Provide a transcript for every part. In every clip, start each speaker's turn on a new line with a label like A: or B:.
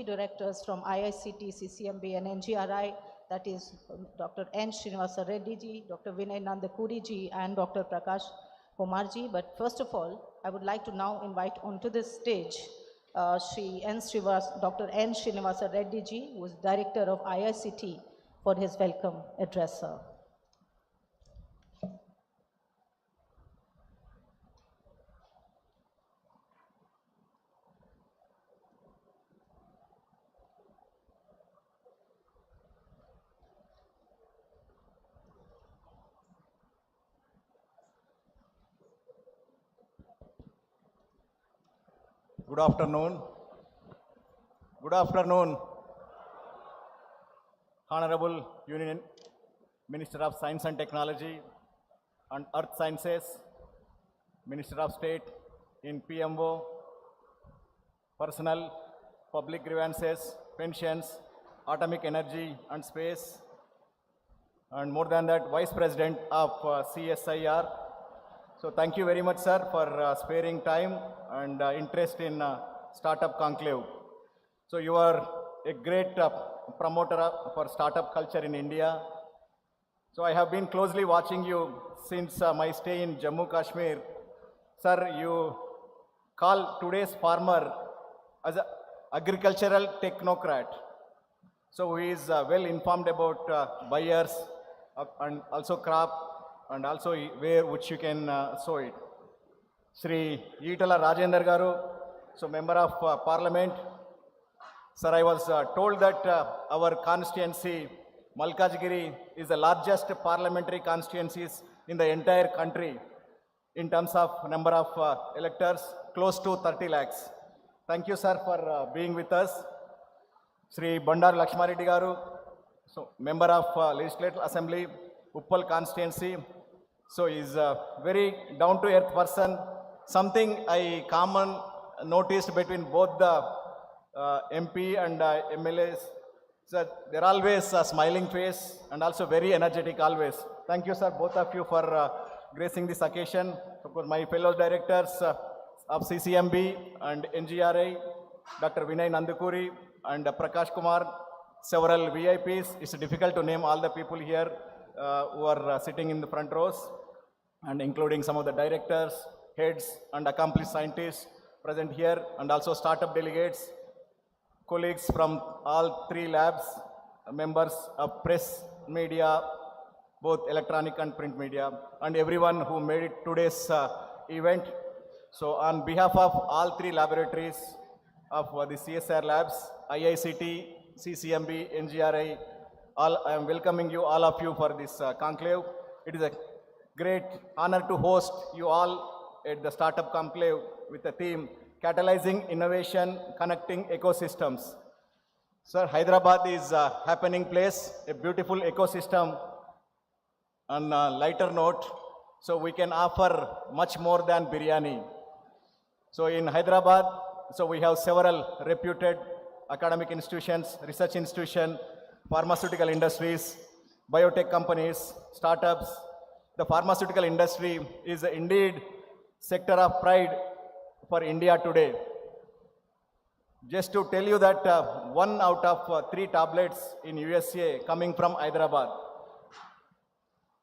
A: directors from IICT, CCMB and NGRI, that is Dr. N. Srinivasa Reddy ji, Dr. Vinay Nandakuri ji and Dr. Prakash Kumar ji. But first of all, I would like to now invite onto this stage Dr. N. Srinivasa Reddy ji, who is Director of IICT, for his welcome address, sir.
B: Good afternoon. Good afternoon, Honorable Union Minister of Science and Technology and Earth Sciences, Minister of State in PMO, Personnel, Public Grievances, Pensions, Atomic Energy and Space, and more than that, Vice President of CSIR. So thank you very much, sir, for sparing time and interest in Startup Conclave. So you are a great promoter for startup culture in India. So I have been closely watching you since my stay in Jammu Kashmir. Sir, you call today's farmer as an agricultural technocrat. So he is well informed about buyers and also crop and also which you can sow it. Sri Yitala Rajendra Garu, so Member of Parliament. Sir, I was told that our constituency, Malkajgiri, is the largest parliamentary constituencies in the entire country in terms of number of electors, close to 30 lakhs. Thank you, sir, for being with us. Sri Bandar Lakshmareddy Garu, so Member of Legislative Assembly, Uppal constituency. So he is a very down-to-earth person. Something I common noticed between both the MP and MLAs, so they're always a smiling face and also very energetic always. Thank you, sir, both of you for gracing this occasion. Of course, my fellow directors of CCMB and NGRI, Dr. Vinay Nandakuri and Prakash Kumar, several VIPs. It's difficult to name all the people here who are sitting in the front rows, and including some of the directors, heads and accomplished scientists present here, and also startup delegates, colleagues from all three labs, members of press, media, both electronic and print media, and everyone who made it today's event. So on behalf of all three laboratories of the CSR labs, IICT, CCMB, NGRI, I am welcoming you, all of you, for this conclave. It is a great honor to host you all at the Startup Conclave with the theme, Catalyzing Innovation, Connecting Ecosystems. Sir, Hyderabad is a happening place, a beautiful ecosystem. On a lighter note, so we can offer much more than biryani. So in Hyderabad, so we have several reputed academic institutions, research institutions, pharmaceutical industries, biotech companies, startups. The pharmaceutical industry is indeed sector of pride for India today. Just to tell you that 1 out of 3 tablets in USA coming from Hyderabad.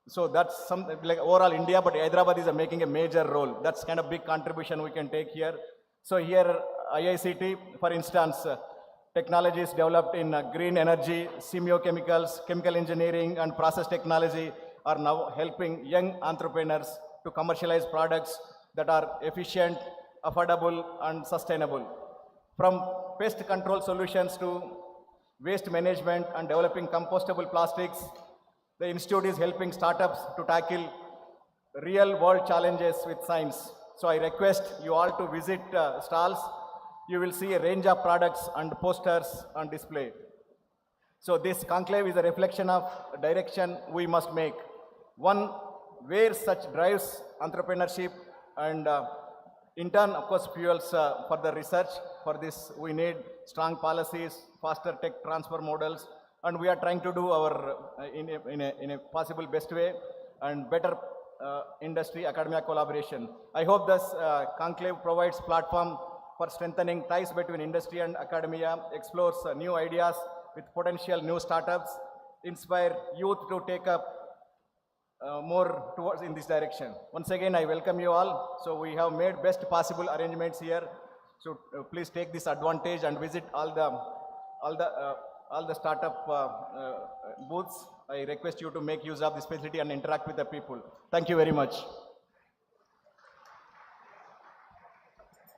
B: So that's something like overall India, but Hyderabad is making a major role. That's kind of big contribution we can take here. So here IICT, for instance, technologies developed in green energy, semiochemicals, chemical engineering and process technology are now helping young entrepreneurs to commercialize products that are efficient, affordable and sustainable. From pest control solutions to waste management and developing compostable plastics, the institute is helping startups to tackle real world challenges with science. So I request you all to visit stalls. You will see a range of products and posters on display. So this conclave is a reflection of direction we must make. One where such drives entrepreneurship and in turn, of course, fuels for the research. For this, we need strong policies, faster tech transfer models, and we are trying to do our in a possible best way and better industry academia collaboration. I hope this conclave provides platform for strengthening ties between industry and academia, explores new ideas with potential new startups, inspire youth to take up more towards in this direction. Once again, I welcome you all. So we have made best possible arrangements here. So please take this advantage and visit all the uh, all the startup booths. I request you to make use of this facility and interact with the people. Thank you very much.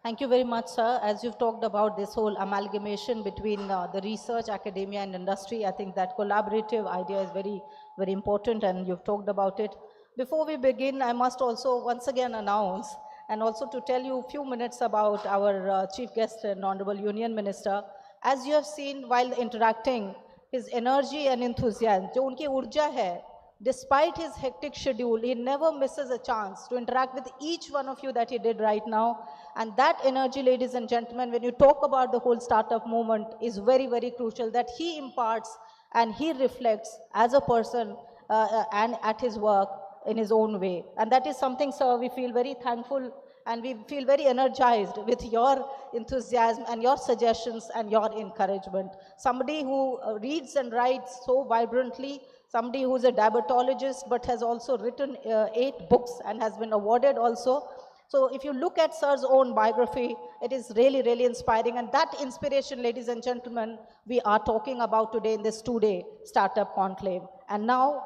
A: Thank you very much, sir. As you've talked about this whole amalgamation between the research, academia, and industry, I think that collaborative idea is very, very important, and you've talked about it. Before we begin, I must also once again announce and also to tell you a few minutes about our chief guest and Honorable Union Minister. As you have seen while interacting, his energy and enthusiasm, जो उनकी ऊर्जा है, despite his hectic schedule, he never misses a chance to interact with each one of you that he did right now. And that energy, ladies and gentlemen, when you talk about the whole startup movement, is very, very crucial that he imparts and he reflects as a person and at his work in his own way. And that is something, sir, we feel very thankful and we feel very energized with your enthusiasm and your suggestions and your encouragement. Somebody who reads and writes so vibrantly, somebody who's a diabetologist but has also written 8 books and has been awarded also. So if you look at sir's own biography, it is really, really inspiring. And that inspiration, ladies and gentlemen, we are talking about today in this 2-day startup conclave. And now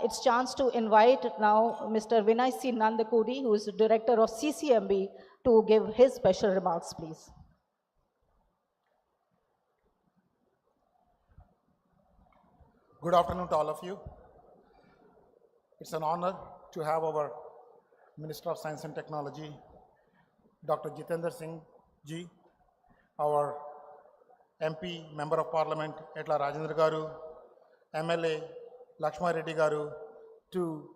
A: it's chance to invite now Mr. Vinay C. Nandakuri, who is the director of CCMB, to give his special remarks, please.
C: Good afternoon to all of you. It's an honor to have our Minister of Science and Technology, Dr. Singh ji, our MP, Member of Parliament, Etla Rajendra Garu, MLA, Lakshma Reddy Garu, to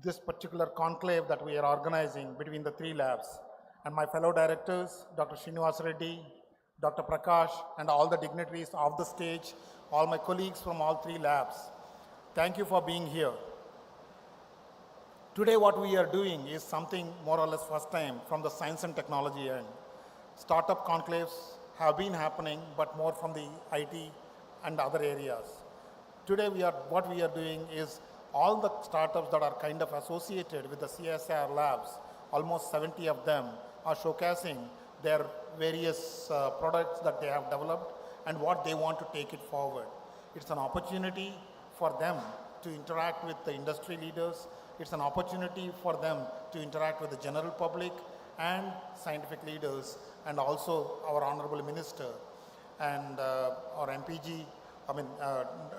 C: this particular conclave that we are organizing between the 3 labs, and my fellow directors, Dr. Srinivas Reddy, Dr. Prakash, and all the dignitaries of the stage, all my colleagues from all 3 labs. Thank you for being here. Today what we are doing is something more or less first time from the science and technology end. Startup conclaves have been happening, but more from the IT and other areas. Today what we are doing is all the startups that are kind of associated with the CSIR labs, almost 70 of them are showcasing their various products that they have developed and what they want to take it forward. It's an opportunity for them to interact with the industry leaders. It's an opportunity for them to interact with the general public and scientific leaders, and also our Honorable Minister and our MPG,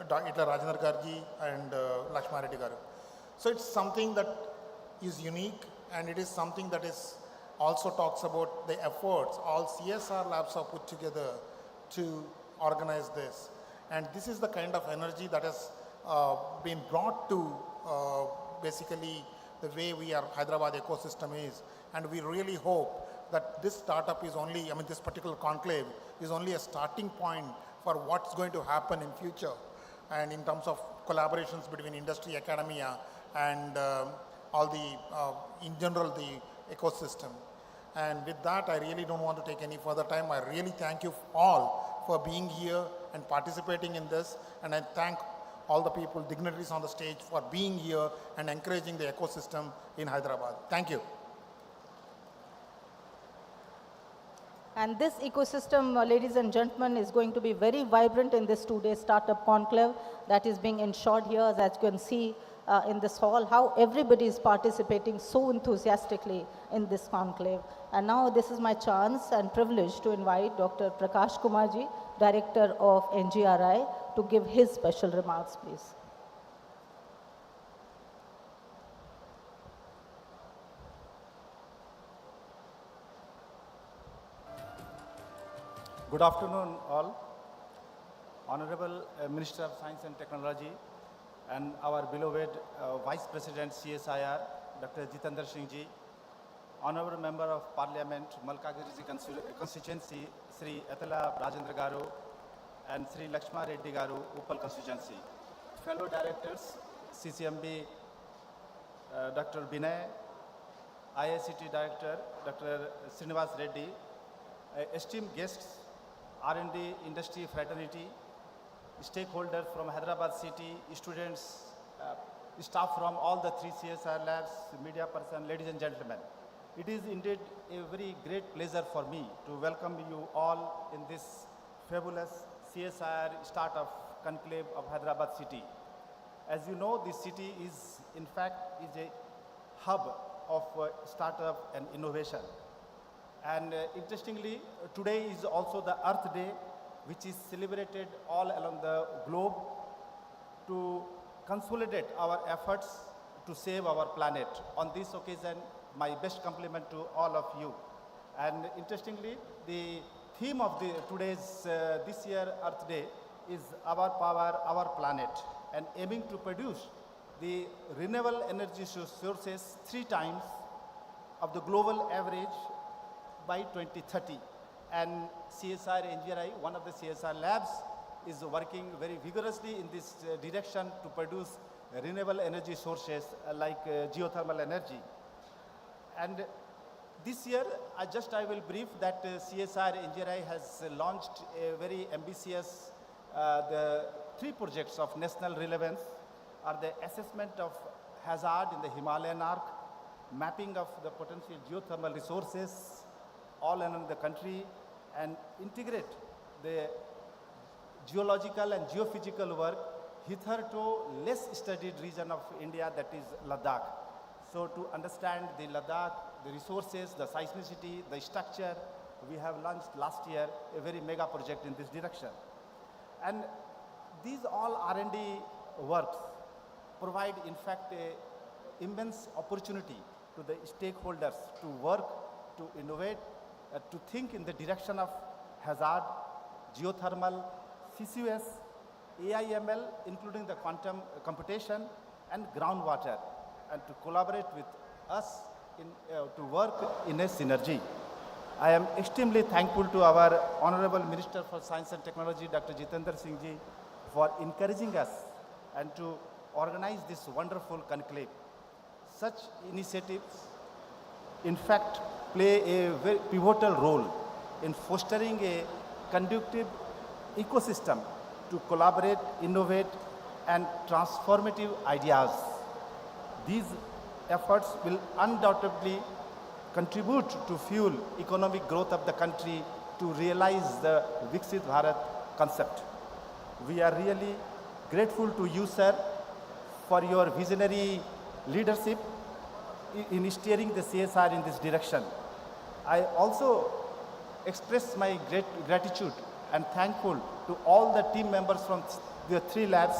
C: Dr. Rajendra Garji and Lakshma Reddy Garu. So it's something that is unique, and it is something that is also talks about the efforts all CSR labs have put together to organize this. And this is the kind of energy that has been brought to basically the way Hyderabad ecosystem is. And we really hope that this startup is only, this particular conclave is only a starting point for what's going to happen in future, and in terms of collaborations between industry, academia, and all the, in general, the ecosystem. And with that, I really don't want to take any further time. I really thank you all for being here and participating in this, and I thank all the people, dignitaries on the stage, for being here and encouraging the ecosystem in Hyderabad. Thank you.
A: And this ecosystem, ladies and gentlemen, is going to be very vibrant in this 2-day startup conclave that is being ensured here, as you can see in this hall, how everybody is participating so enthusiastically in this conclave. And now this is my chance and privilege to invite Dr. Prakash Kumarji, Director of NGRI, to give his special remarks, please.
D: Good afternoon, all. Honorable Minister of Science and Technology and our beloved Vice President CSIR, Dr. Jitendra Singh ji, Honorable Member of Parliament, Malkagiri constituency, Sri Etla Rajendra Garu, and Sri Lakshma Reddy Garu, Uppal constituency. Fellow directors, CCMB, Dr. Vinay, IICT Director, Dr. Srinivas Reddy, esteemed guests, R&D industry fraternity, stakeholders from Hyderabad city, students, staff from all the 3 CSR labs, media person, ladies and gentlemen. It is indeed a very great pleasure for me to welcome you all in this fabulous CSR startup conclave of Hyderabad city. As you know, this city is, in fact, is a hub of startup and innovation. And interestingly, today is also the Earth Day, which is celebrated all along the globe to consolidate our efforts to save our planet. On this occasion, my best compliment to all of you. And interestingly, the theme of today's this year Earth Day is Our Power, Our Planet, and aiming to produce the renewable energy sources 3 times of the global average by 2030. And CSR NGRI, one of the CSR labs, is working very vigorously in this direction to produce renewable energy sources like geothermal energy. And this year, I will brief that CSR NGRI has launched a very ambitious, the 3 projects of national relevance are the assessment of hazard in the Himalayan arc, mapping of the potential geothermal resources all along the country, and integrate the geological and geophysical work hitherto less studied region of India, that is Ladakh. So to understand the Ladakh, the resources, the seismicity, the structure, we have launched last year a very mega project in this direction. And these all R&D works provide, in fact, a immense opportunity to the stakeholders to work, to innovate, to think in the direction of hazard, geothermal, CCUS, AIML, including the quantum computation and groundwater, and to collaborate with us to work in a synergy. I am extremely thankful to our Honorable Minister for Science and Technology, Dr. Jitendra Singh ji, for encouraging us and to organize this wonderful conclave. Such initiatives, in fact, play a very pivotal role in fostering a conducive ecosystem to collaborate, innovate, and transformative ideas. These efforts will undoubtedly contribute to fuel economic growth of the country to realize the Viksit Bharat concept. We are really grateful to you, sir, for your visionary leadership in steering the CSR in this direction. I also express my great gratitude and thankful to all the team members from the 3 labs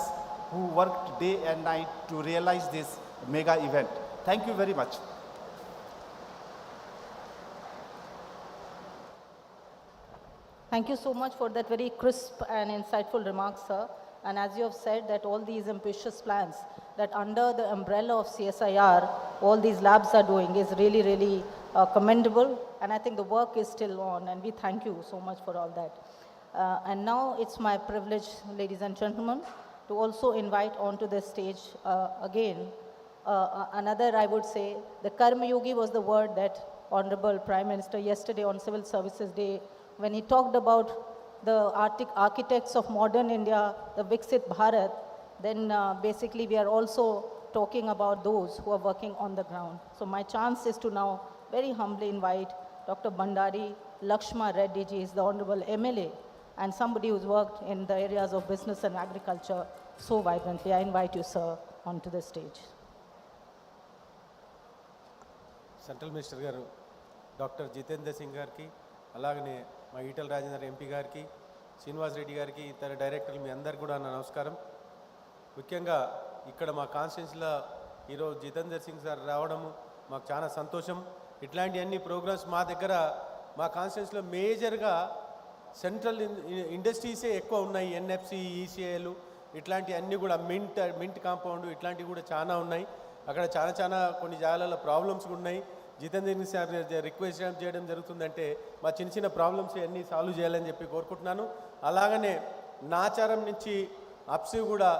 D: who worked day and night to realize this mega event. Thank you very much.
A: Thank you so much for that very crisp and insightful remarks, sir. And as you have said, that all these ambitious plans that under the umbrella of CSIR, all these labs are doing is really, really commendable. And I think the work is still on, and we thank you so much for all that. And now it's my privilege, ladies and gentlemen, to also invite onto the stage again another, I would say, the Karma Yogi was the word that Honorable Prime Minister yesterday on Civil Services Day, when he talked about the architects of modern India, the Viksit Bharat, then basically we are also talking about those who are working on the ground. So my chance is to now very humbly invite Dr. Bandari Lakshma Reddy ji, is the Honorable MLA, and somebody who's worked in the areas of business and agriculture so vibrantly. I invite you, sir, onto the stage.
E: Central minister గారు doctor Jitendra Singh గారికి, అలాగనే మా Etela Rajender MP గారికి, శ్రీనివాస్ రెడ్డి గారికి, ఇతర డైరెక్టర్లు, మీ అందరికీ కూడా నా నమస్కారం. ముఖ్యంగా ఇక్కడ మా కాన్స్టిట్యున్సీలో ఈరోజు జితేంద్ర సింగ్ సార్ రావడము మాకు చాలా సంతోషం. ఇట్లాంటి అన్ని ప్రోగ్రామ్స్ మా దగ్గర మా కాన్స్టిట్యున్సీలో మేజర్గా సెంట్రల్ ఇండస్ట్రీసే ఎక్కువ ఉన్నాయి. ఎన్ఎఫ్సి, ఈసీఐలు ఇట్లాంటి అన్నీ కూడా మింట్ కాంపౌండ్ ఇట్లాంటివి కూడా చాలా ఉన్నాయి. అక్కడ చాలా కొన్ని జాగాలలో ప్రాబ్లమ్స్ ఉన్నాయి. జితేంద్ర సార్ రిక్వెస్ట్ చేయడం జరుగుతుందంటే మా చిన్న ప్రాబ్లమ్స్ అన్నీ సాల్వ్ చేయాలని చెప్పి కోరుకుంటున్నాను. అలాగనే నాచారం నుంచి అప్సి కూడా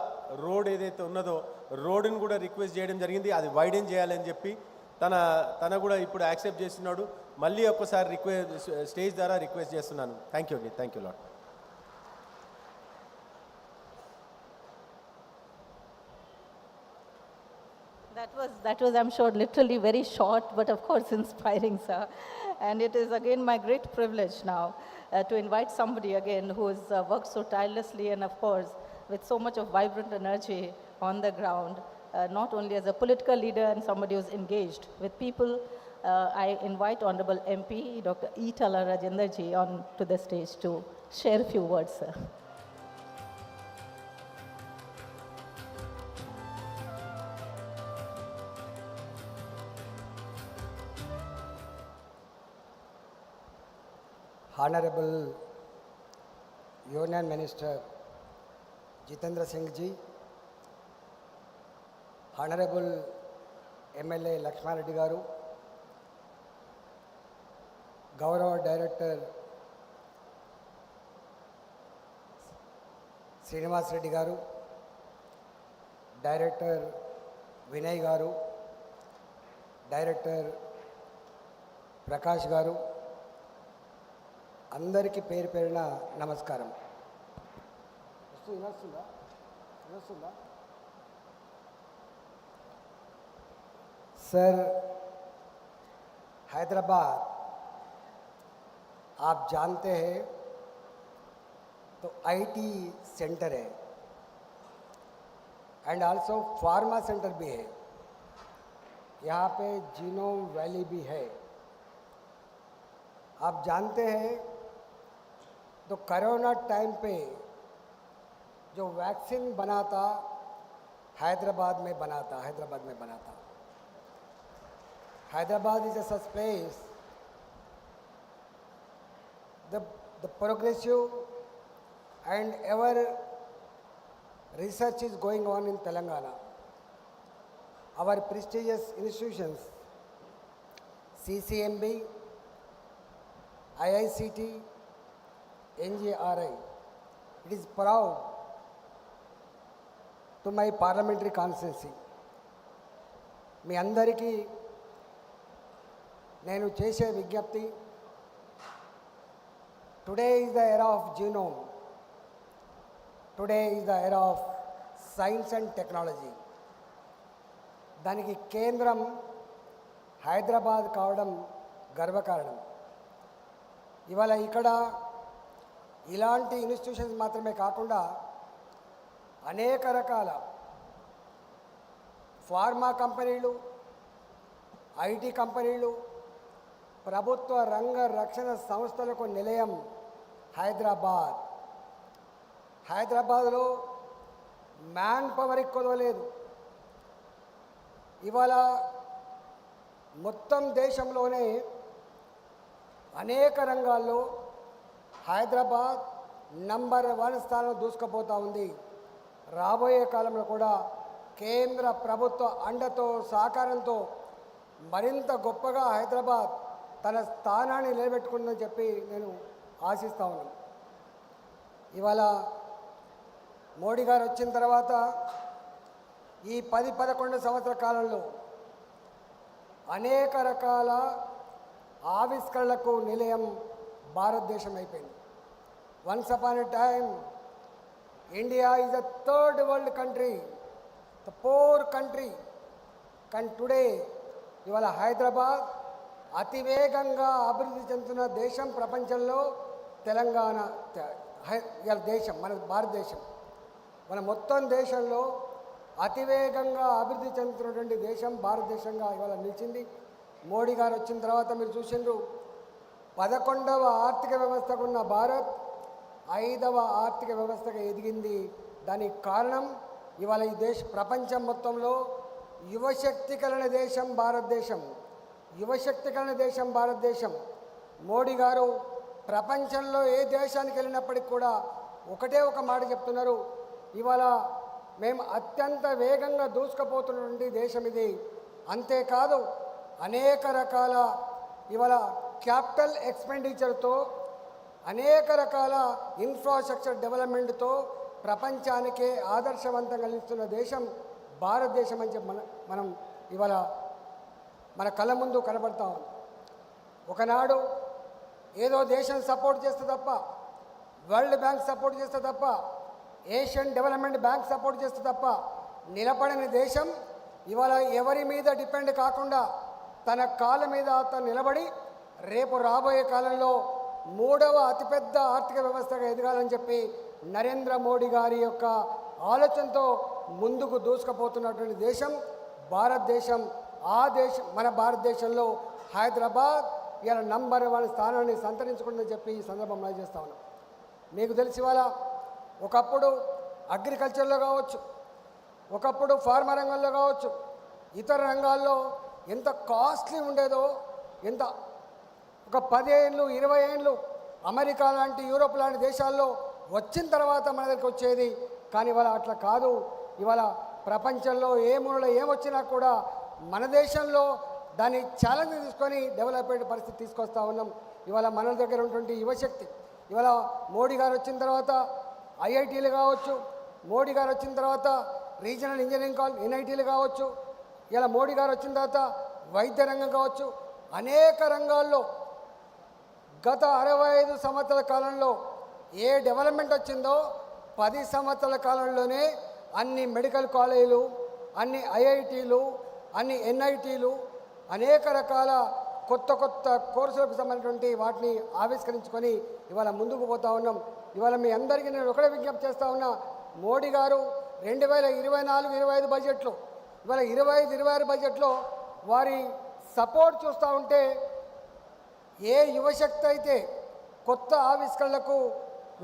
E: రోడ్ ఏదైతే ఉన్నదో రోడ్డును కూడా రిక్వెస్ట్ చేయడం జరిగింది, అది వైడెన్ చేయాలని చెప్పి తన కూడా ఇప్పుడు యాక్సెప్ట్ చేస్తున్నాడు. మళ్ళీ ఒక్కసారి స్టేజ్ ద్వారా రిక్వెస్ట్ చేస్తున్నాను. థ్యాంక్ యూ అండి. Thank you lot.
A: That was, I'm sure, literally very short, but of course inspiring, sir. And it is again my great privilege now to invite somebody again who has worked so tirelessly and of course with so much of vibrant energy on the ground, not only as a political leader and somebody who's engaged with people. I invite Honorable MP Dr. Dr.Jitendra ji on to the stage to share a few words, sir.
F: Honorable Union Minister Jitendra Singh ji, Honorable MLA Lakshman Reddy garu, Gaurav Director Srinivas Reddy garu, Director Vinay garu, Director Prakash garu, అందరికీ పేరు పేరున నమస్కారం. వినొస్తుందా? Sir, Hyderabad आप जानते हैं तो IT centre है and also pharma centre भी है. यहाँ पे जीनोम वैली भी है. आप जानते हैं तो कोरोना टाइम पे जो वैक्सीन बना था हैदराबाद में बना था. Hyderabad is a such place. The progressive and ever research is going on in Telangana. Our prestigious institutions, CCMB, IICT, NGRI, it is proud to my parliamentary constituency. మీ అందరికీ నేను చేసే విజ్ఞప్తి, today is the era of genome, today is the era of science and technology. దానికి కేంద్రం హైదరాబాద్ కావడం గర్వకారణం. ఇవాళ ఇక్కడ ఇలాంటి ఇన్స్టిట్యూషన్స్ మాత్రమే కాకుండా అనేక రకాల ఫార్మా కంపెనీలు, ఐటీ కంపెనీలు, ప్రభుత్వ రంగ రక్షణ సంస్థలకు నిలయం హైదరాబాద్. హైదరాబాద్లో మ్యాన్ పవర్ ఎక్కువలేదు. ఇవాళ మొత్తం దేశంలోనే అనేక రంగాల్లో హైదరాబాద్ నంబర్ 1 స్థానం దూసుకుపోతూ ఉంది. రాబోయే కాలంలో కూడా కేంద్ర ప్రభుత్వ అండతో సహకారంతో మరింత గొప్పగా హైదరాబాద్ తన స్థానాన్ని నిలబెట్టుకుందని చెప్పి నేను ఆశిస్తూ ఉన్నాను. ఇవాళ మోడీ గారు వచ్చిన తర్వాత ఈ 10-11 సంవత్సరాల కాలంలో అనేక రకాల ఆవిష్కరణలకు నిలయం భారతదేశం అయిపోయింది. Once upon a time India is the third world country, the pour country. కానీ టుడే ఇవాళ హైదరాబాద్ అతివేగంగా అభివృద్ధి చెందుతున్న దేశం ప్రపంచంలో తెలంగాణ దేశం, మన భారతదేశం, మన మొత్తం దేశంలో అతివేగంగా అభివృద్ధి చెందుతున్నటువంటి దేశం భారతదేశంగా ఇవాళ నిలిచింది. మోడీ గారు వచ్చిన తర్వాత మీరు చూసిండ్రు, 11వ ఆర్థిక వ్యవస్థకు ఉన్న భారత్ 5వ ఆర్థిక వ్యవస్థగా ఎదిగింది. దానికి కారణం ఇవాళ ఈ ప్రపంచం మొత్తంలో యువశక్తి కలిగిన దేశం భారతదేశం, యువశక్తి కలిగిన దేశం భారతదేశం. మోడీ గారు ప్రపంచంలో ఏ దేశానికి వెళ్ళినప్పటికీ కూడా ఒకటే ఒక మాట చెప్తున్నారు, ఇవాళ మేము అత్యంత వేగంగా దూసుకుపోతున్నటువంటి దేశం ఇది. అంతేకాదు అనేక రకాల ఇవాళ క్యాపిటల్ ఎక్స్పెండిచర్తో, అనేక రకాల ఇన్ఫ్రాస్ట్రక్చర్ డెవలప్మెంట్తో ప్రపంచానికే ఆదర్శవంతంగా నిలుస్తున్న దేశం భారతదేశం అని చెప్పి మనం ఇవాళ మన కళ్ళ ముందు కనబడతా ఉంది. ఒకనాడు ఏదో దేశం సపోర్ట్ చేస్తే తప్ప, వరల్డ్ బ్యాంక్ సపోర్ట్ చేస్తే తప్ప, ఏషియన్ డెవలప్మెంట్ బ్యాంక్ సపోర్ట్ చేస్తే తప్ప నిలబడని దేశం ఇవాళ ఎవరి మీద డిపెండ్ కాకుండా తన కాళ్ళ మీద తను నిలబడి రేపు రాబోయే కాలంలో 3వ అతిపెద్ద ఆర్థిక వ్యవస్థగా ఎదగాలని చెప్పి నరేంద్ర మోడీ గారి యొక్క ఆలోచనతో ముందుకు దూసుకుపోతున్నటువంటి దేశం భారతదేశం. ఆ దేశం మన భారతదేశంలో హైదరాబాద్ ఇలా నంబర్ 1 స్థానాన్ని సంతరించుకుంటుందని చెప్పి ఈ సందర్భంలో చేస్తా ఉన్నాం. మీకు తెలిసి ఇవాళ ఒకప్పుడు అగ్రికల్చర్లో కావచ్చు, ఒకప్పుడు ఫార్మా రంగంలో కావచ్చు, ఇతర రంగాల్లో ఎంత కాస్ట్లీ ఉండేదో, ఎంత ఒక 10 ఏళ్ళు 20 ఏళ్ళు అమెరికా లాంటి యూరోప్ లాంటి దేశాల్లో వచ్చిన తర్వాత మన దగ్గరికి వచ్చేది. కానీ ఇవాళ అట్లా కాదు. ఇవాళ ప్రపంచంలో ఏ మూలలో ఏమొచ్చినా కూడా మన దేశంలో దాన్ని ఛాలెంజ్ తీసుకొని డెవలప్మెంట్ పరిస్థితి తీసుకొస్తా ఉన్నాం. ఇవాళ మన దగ్గర ఉన్నటువంటి యువశక్తి ఇవాళ మోడీ గారు వచ్చిన తర్వాత ఐఐటీలు కావచ్చు, మోడీ గారు వచ్చిన తర్వాత రీజనల్ ఇంజనీరింగ్ కాలేజ్ ఎన్ఐటీలు కావచ్చు, ఇలా మోడీ గారు వచ్చిన తర్వాత వైద్య రంగం కావచ్చు, అనేక రంగాల్లో గత 65 సంవత్సరాల కాలంలో ఏ డెవలప్మెంట్ వచ్చిందో 10 సంవత్సరాల కాలంలోనే అన్ని మెడికల్ కాలేజీలు, అన్ని ఐఐటీలు, అన్ని ఎన్ఐటీలు, అనేక రకాల కొత్త కొత్త కోర్సులకు సంబంధించినటువంటి వాటిని ఆవిష్కరించుకొని ఇవాళ ముందుకు పోతా ఉన్నాం. ఇవాళ మీ అందరికీ నేను ఒకటే విజ్ఞప్తి చేస్తూ ఉన్నా, మోడీ గారు 2024-25 బడ్జెట్లో, ఇవాళ 25-26 బడ్జెట్లో వారి సపోర్ట్ చూస్తూ ఉంటే ఏ యువశక్తి అయితే కొత్త ఆవిష్కరణలకు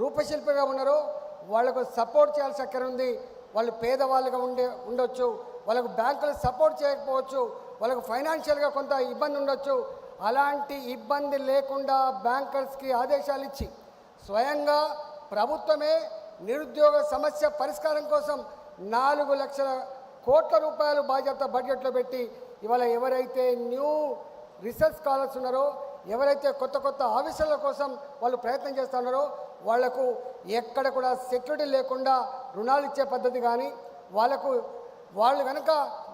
F: రూపశిల్పిగా ఉన్నారో వాళ్లకు సపోర్ట్ చేయాల్సిన అక్కర ఉంది. వాళ్ళు పేదవాళ్ళుగా ఉండొచ్చు, వాళ్ళకు బ్యాంకులు సపోర్ట్ చేయకపోవచ్చు, వాళ్ళకు ఫైనాన్షియల్గా కొంత ఇబ్బంది ఉండొచ్చు. అలాంటి ఇబ్బంది లేకుండా బ్యాంకర్స్కి ఆదేశాలు ఇచ్చి స్వయంగా ప్రభుత్వమే నిరుద్యోగ సమస్య పరిష్కారం కోసం 4 లక్షల కోట్ల రూపాయలు బాధ్యత బడ్జెట్లో పెట్టి ఇవాళ ఎవరైతే న్యూ రీసెర్చ్ స్కాలర్స్ ఉన్నారో, ఎవరైతే కొత్త కొత్త ఆవిష్కరణల కోసం వాళ్ళు ప్రయత్నం చేస్తున్నారో వాళ్లకు ఎక్కడ కూడా సెక్యూరిటీ లేకుండా రుణాలు ఇచ్చే పద్ధతి కానీ, వాళ్ళు కనుక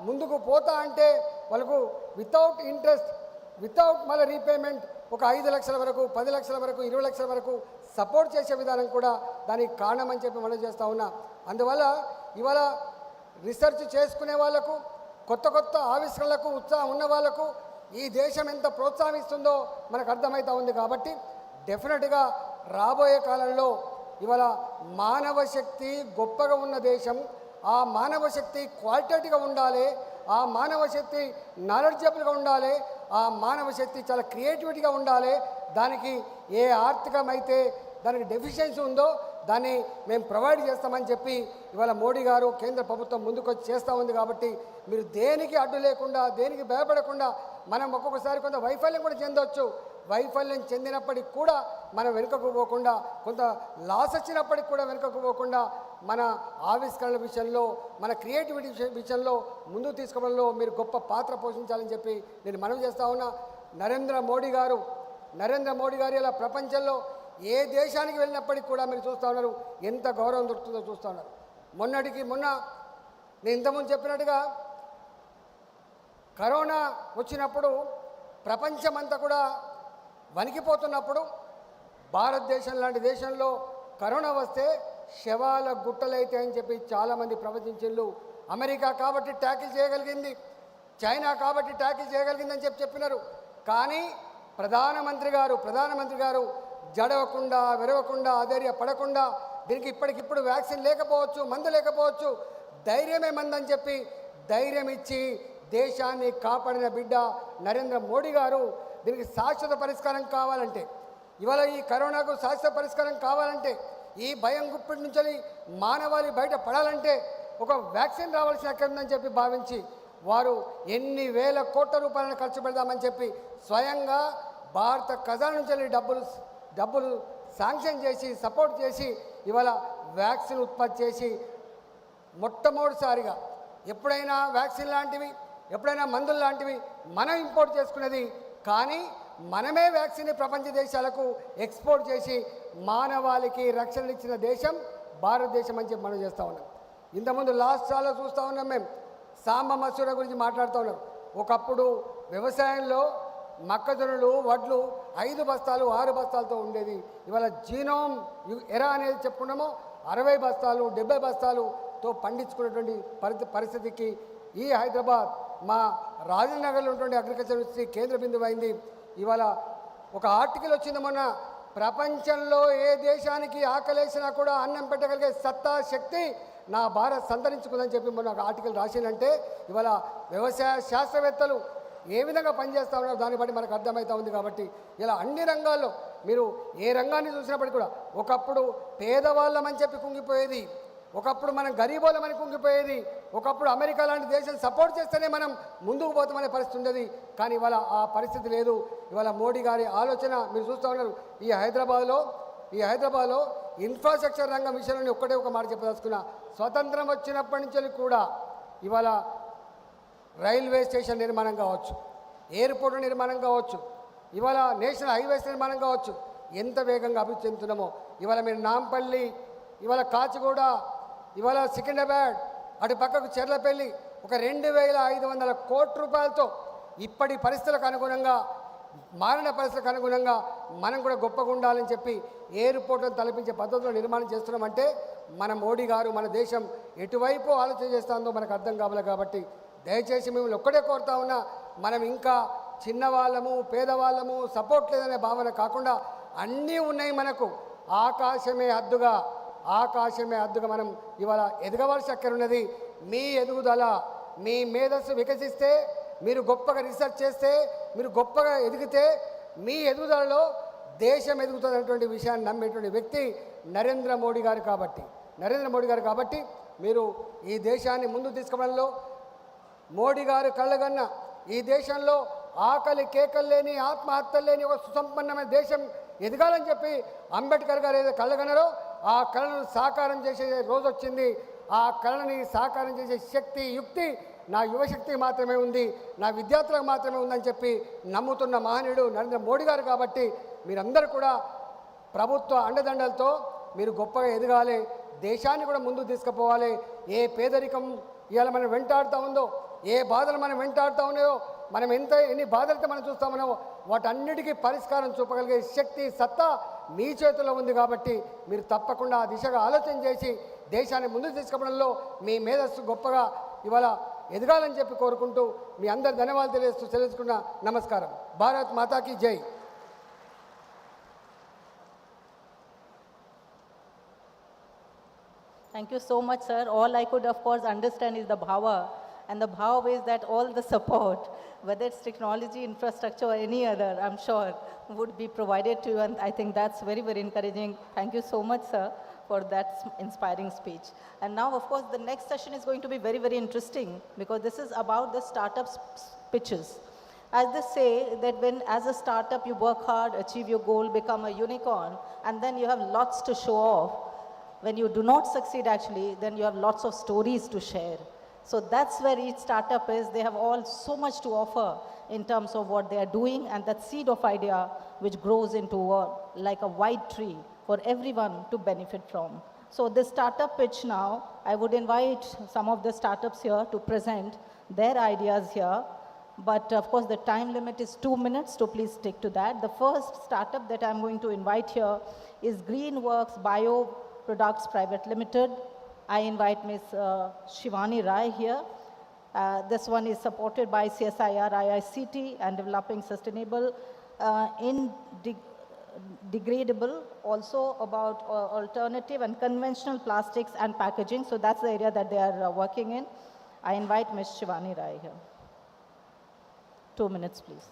F: ముందుకు పోతా అంటే వాళ్ళకు వితౌట్ ఇంట్రెస్ట్, వితౌట్ మళ్ళీ రీపేమెంట్ ఒక 5 లక్షల వరకు, 10 లక్షల వరకు, 20 లక్షల వరకు సపోర్ట్ చేసే విధానం కూడా దానికి కారణమని చెప్పి మనం చేస్తూ ఉన్నా. అందువల్ల ఇవాళ రీసెర్చ్ చేసుకునే వాళ్లకు, కొత్త కొత్త ఆవిష్కరణలకు ఉత్సాహం ఉన్న వాళ్లకు ఈ దేశం ఎంత ప్రోత్సాహిస్తుందో మనకు అర్థమవుతూ ఉంది. కాబట్టి డెఫినెట్గా రాబోయే కాలంలో ఇవాళ మానవ శక్తి గొప్పగా ఉన్న దేశం, ఆ మానవ శక్తి క్వాలిటేటివ్గా ఉండాలి, ఆ మానవ శక్తి నాలెడ్జబుల్గా ఉండాలి, ఆ మానవ శక్తి చాలా క్రియేటివిటీగా ఉండాలి. దానికి ఏ ఆర్థికమైతే దానికి డెఫిషియన్సీ ఉందో దాన్ని మేము ప్రొవైడ్ చేస్తామని చెప్పి ఇవాళ మోడీ గారు కేంద్ర ప్రభుత్వం ముందుకొచ్చి చేస్తూ ఉంది. కాబట్టి మీరు దేనికి అడ్డు లేకుండా, దేనికి భయపడకుండా, మనం ఒక్కొక్కసారి కొంత వైఫల్యం కూడా చెందవచ్చు. వైఫల్యం చెందినప్పటికి కూడా మనం వెనుకకు పోకుండా, కొంత లాస్ వచ్చినప్పటికి కూడా వెనుకకు పోకుండా మన ఆవిష్కరణల విషయంలో, మన క్రియేటివిటీ విషయంలో ముందుకు తీసుకోవడంలో మీరు గొప్ప పాత్ర పోషించాలని చెప్పి నేను మనవి చేస్తా ఉన్నా. నరేంద్ర మోడీ గారు ఇలా ప్రపంచంలో ఏ దేశానికి వెళ్ళినప్పటికీ కూడా మీరు చూస్తూ ఉన్నారు ఎంత గౌరవం దొరుకుతుందో చూస్తూ ఉన్నారు. మొన్న నేను ఇంతకుముందు చెప్పినట్టుగా కరోనా వచ్చినప్పుడు ప్రపంచమంతా కూడా వణికిపోతున్నప్పుడు భారతదేశం లాంటి దేశంలో కరోనా వస్తే శవాల గుట్టలైతే అని చెప్పి చాలామంది ప్రవచించారు. అమెరికా కాబట్టి ట్యాకిల్ చేయగలిగింది, చైనా కాబట్టి ట్యాకిల్ చేయగలిగిందని చెప్పినారు. కానీ ప్రధానమంత్రి గారు జడవకుండా, వెరవకుండా, అధైర్యపడకుండా, దీనికి ఇప్పటికిప్పుడు వ్యాక్సిన్ లేకపోవచ్చు, మందు లేకపోవచ్చు, ధైర్యమే మందని చెప్పి ధైర్యం ఇచ్చి దేశాన్ని కాపాడిన బిడ్డ నరేంద్ర మోడీ గారు. దీనికి శాశ్వత పరిష్కారం కావాలంటే, ఇవాళ ఈ కరోనాకు శాశ్వత పరిష్కారం కావాలంటే, ఈ భయం గుప్పిటి నుంచి మానవాళి బయట పడాలంటే ఒక వ్యాక్సిన్ రావాల్సిన అక్కడ ఉందని చెప్పి భావించి వారు ఎన్ని వేల కోట్ల రూపాయలను ఖర్చు పెడదామని చెప్పి స్వయంగా భారత ఖజానా నుంచి డబ్బులు శాంక్షన్ చేసి, సపోర్ట్ చేసి ఇవాళ వ్యాక్సిన్ ఉత్పత్తి చేసి మొట్టమొదటిసారిగా ఎప్పుడైనా వ్యాక్సిన్ లాంటివి, ఎప్పుడైనా మందులు లాంటివి మనం ఇంపోర్ట్ చేసుకునేది, కానీ మనమే వ్యాక్సిన్ని ప్రపంచ దేశాలకు ఎక్స్పోర్ట్ చేసి మానవాళికి రక్షణ ఇచ్చిన దేశం భారతదేశం అని చెప్పి మనం చేస్తూ ఉన్నాం. ఇంతకుముందు లాస్ట్ చాలా చూస్తూ ఉన్నాం. మేము సాంబ మసూర గురించి మాట్లాడుతూ ఉన్నాం. ఒకప్పుడు వ్యవసాయంలో మొక్కజొన్నలు వడ్లు 5 బస్తాలు 6 బస్తాలతో ఉండేది. ఇవాళ జీనోమ్ ఎరా అనేది చెప్పుకున్నామో 60 బస్తాలు 70 బస్తాలుతో పండించుకున్నటువంటి పరిస్థితికి ఈ హైదరాబాద్ మా రాజేంద్ర నగర్లో ఉన్నటువంటి అగ్రికల్చర్ యూనివర్సిటీ కేంద్ర బిందువు అయింది. ఇవాళ ఒక ఆర్టికల్ వచ్చింది మొన్న, ప్రపంచంలో ఏ దేశానికి ఆకలేసినా కూడా అన్నం పెట్టగలిగే సత్తా శక్తి నా భారత్ సంతరించుకుందని చెప్పి మొన్న ఒక ఆర్టికల్ రాసిందంటే ఇవాళ వ్యవసాయ శాస్త్రవేత్తలు ఏ విధంగా పనిచేస్తూ ఉన్నారో దాన్ని బట్టి మనకు అర్థమవుతూ ఉంది. కాబట్టి ఇలా అన్ని రంగాల్లో మీరు ఏ రంగాన్ని చూసినప్పటికీ కూడా ఒకప్పుడు పేదవాళ్ళమని చెప్పి కుంగిపోయేది, ఒకప్పుడు మనం గరీబోళ్ళమని కుంగిపోయేది, ఒకప్పుడు అమెరికా లాంటి దేశం సపోర్ట్ చేస్తేనే మనం ముందుకు పోతామనే పరిస్థితి ఉండేది. కానీ ఇవాళ ఆ పరిస్థితి లేదు. ఇవాళ మోడీ గారి ఆలోచన మీరు చూస్తూ ఉన్నారు. ఈ హైదరాబాద్లో ఇన్ఫ్రాస్ట్రక్చర్ రంగం విషయంలో ఒక్కటే ఒక మాట చెప్పదలుచుకున్నా. స్వతంత్రం వచ్చినప్పటి నుంచి కూడా ఇవాళ రైల్వే స్టేషన్ నిర్మాణం కావచ్చు, ఎయిర్పోర్ట్ నిర్మాణం కావచ్చు, ఇవాళ నేషనల్ హైవేస్ నిర్మాణం కావచ్చు, ఎంత వేగంగా అభివృద్ధి చెందుతున్నామో. ఇవాళ మీరు నాంపల్లి, ఇవాళ కాచిగూడ, ఇవాళ సికింద్రాబాద్, అటు పక్కకు చెర్లపల్లి ఒక 2,500 కోట్ల రూపాయలతో ఇప్పటి పరిస్థితులకు అనుగుణంగా మారిన పరిస్థితులకు అనుగుణంగా మనం కూడా గొప్పగా ఉండాలని చెప్పి ఎయిర్పోర్ట్లను తలపించే పద్ధతిలో నిర్మాణం చేస్తున్నామంటే మన మోడీ గారు మన దేశం ఎటువైపు ఆలోచన చేస్తుందో మనకు అర్థం కావాలి. కాబట్టి దయచేసి మిమ్మల్ని ఒక్కడే కోరుతా ఉన్నా, మనం ఇంకా చిన్నవాళ్ళము పేదవాళ్ళము సపోర్ట్ లేదనే భావన కాకుండా అన్నీ ఉన్నాయి మనకు. ఆకాశమే హద్దుగా మనం ఇవాళ ఎదగవలసి అక్కడ ఉన్నది. మీ ఎదుగుదల, మీ మేధస్సు వికసిస్తే, మీరు గొప్పగా రీసెర్చ్ చేస్తే, మీరు గొప్పగా ఎదిగితే మీ ఎదుగుదలలో దేశం ఎదుగుతున్నటువంటి విషయాన్ని నమ్మేటువంటి వ్యక్తి నరేంద్ర మోడీ గారు. కాబట్టి మీరు ఈ దేశాన్ని ముందుకు తీసుకువడంలో మోడీ గారు కళ్ళగన్న ఈ దేశంలో ఆకలి కేకలు లేని, ఆత్మహత్యలు లేని ఒక సుసంపన్నమైన దేశం ఎదగాలని చెప్పి అంబేద్కర్ గారు ఏదో కళ్ళగన్నారో ఆ కళను సాకారం చేసే రోజు వచ్చింది. ఆ కళని సాకారం చేసే శక్తి, యుక్తి నా యువశక్తికి మాత్రమే ఉంది, నా విద్యార్థులకు మాత్రమే ఉందని చెప్పి నమ్ముతున్న మహనీయుడు నరేంద్ర మోడీ గారు. కాబట్టి మీరందరూ కూడా ప్రభుత్వ అండదండలతో మీరు గొప్పగా ఎదగాలి, దేశాన్ని కూడా ముందుకు తీసుకుపోవాలి. ఏ పేదరికం ఇవాళ మనం వెంటాడుతూ ఉందో, ఏ బాధలు మనం వెంటాడుతూ ఉన్నాయో, మనం ఎన్ని బాధలతో మనం చూస్తామనో వాటన్నిటికీ పరిష్కారం చూపగలిగే శక్తి, సత్తా మీ చేతుల్లో ఉంది. కాబట్టి మీరు తప్పకుండా ఆ దిశగా ఆలోచన చేసి దేశాన్ని ముందుకు తీసుకుపోవడంలో మీ మేధస్సు గొప్పగా ఇవాళ ఎదగాలని చెప్పి కోరుకుంటూ మీ అందరి ధన్యవాదాలు తెలుసుకున్న నమస్కారం. భారత్ మాతాకి జై.
A: Thank you so much, sir. All I could, of course, understand is the bhava. And the bhava is that all the support, whether it's technology, infrastructure, or any other, I'm sure, would be provided to you. And I think that's very, very encouraging. Thank you so much, sir, for that inspiring speech. And now, of course, the next session is going to be very, very interesting because this is about the startups pitches. As they say that when as a startup you work hard, achieve your goal, become a unicorn, and then you have lots to show off. When you do not succeed actually, then you have lots of stories to share. So that's where each startup is. They have all so much to offer in terms of what they are doing and that seed of idea which grows into like a wide tree for everyone to benefit from. So this startup pitch now, I would invite some of the startups here to present their ideas here. But of course the time limit is 2 minutes, so please stick to that. The first startup that I'm going to invite here is Greenworks Bio Products Private Limited. I invite Ms. Shivani Rai here. This one is supported by CSIR IICT and developing sustainable, degradable, also about alternative and conventional plastics and packaging. So that's the area that they are working in. I invite Ms. Shivani Rai here. 2 minutes, please.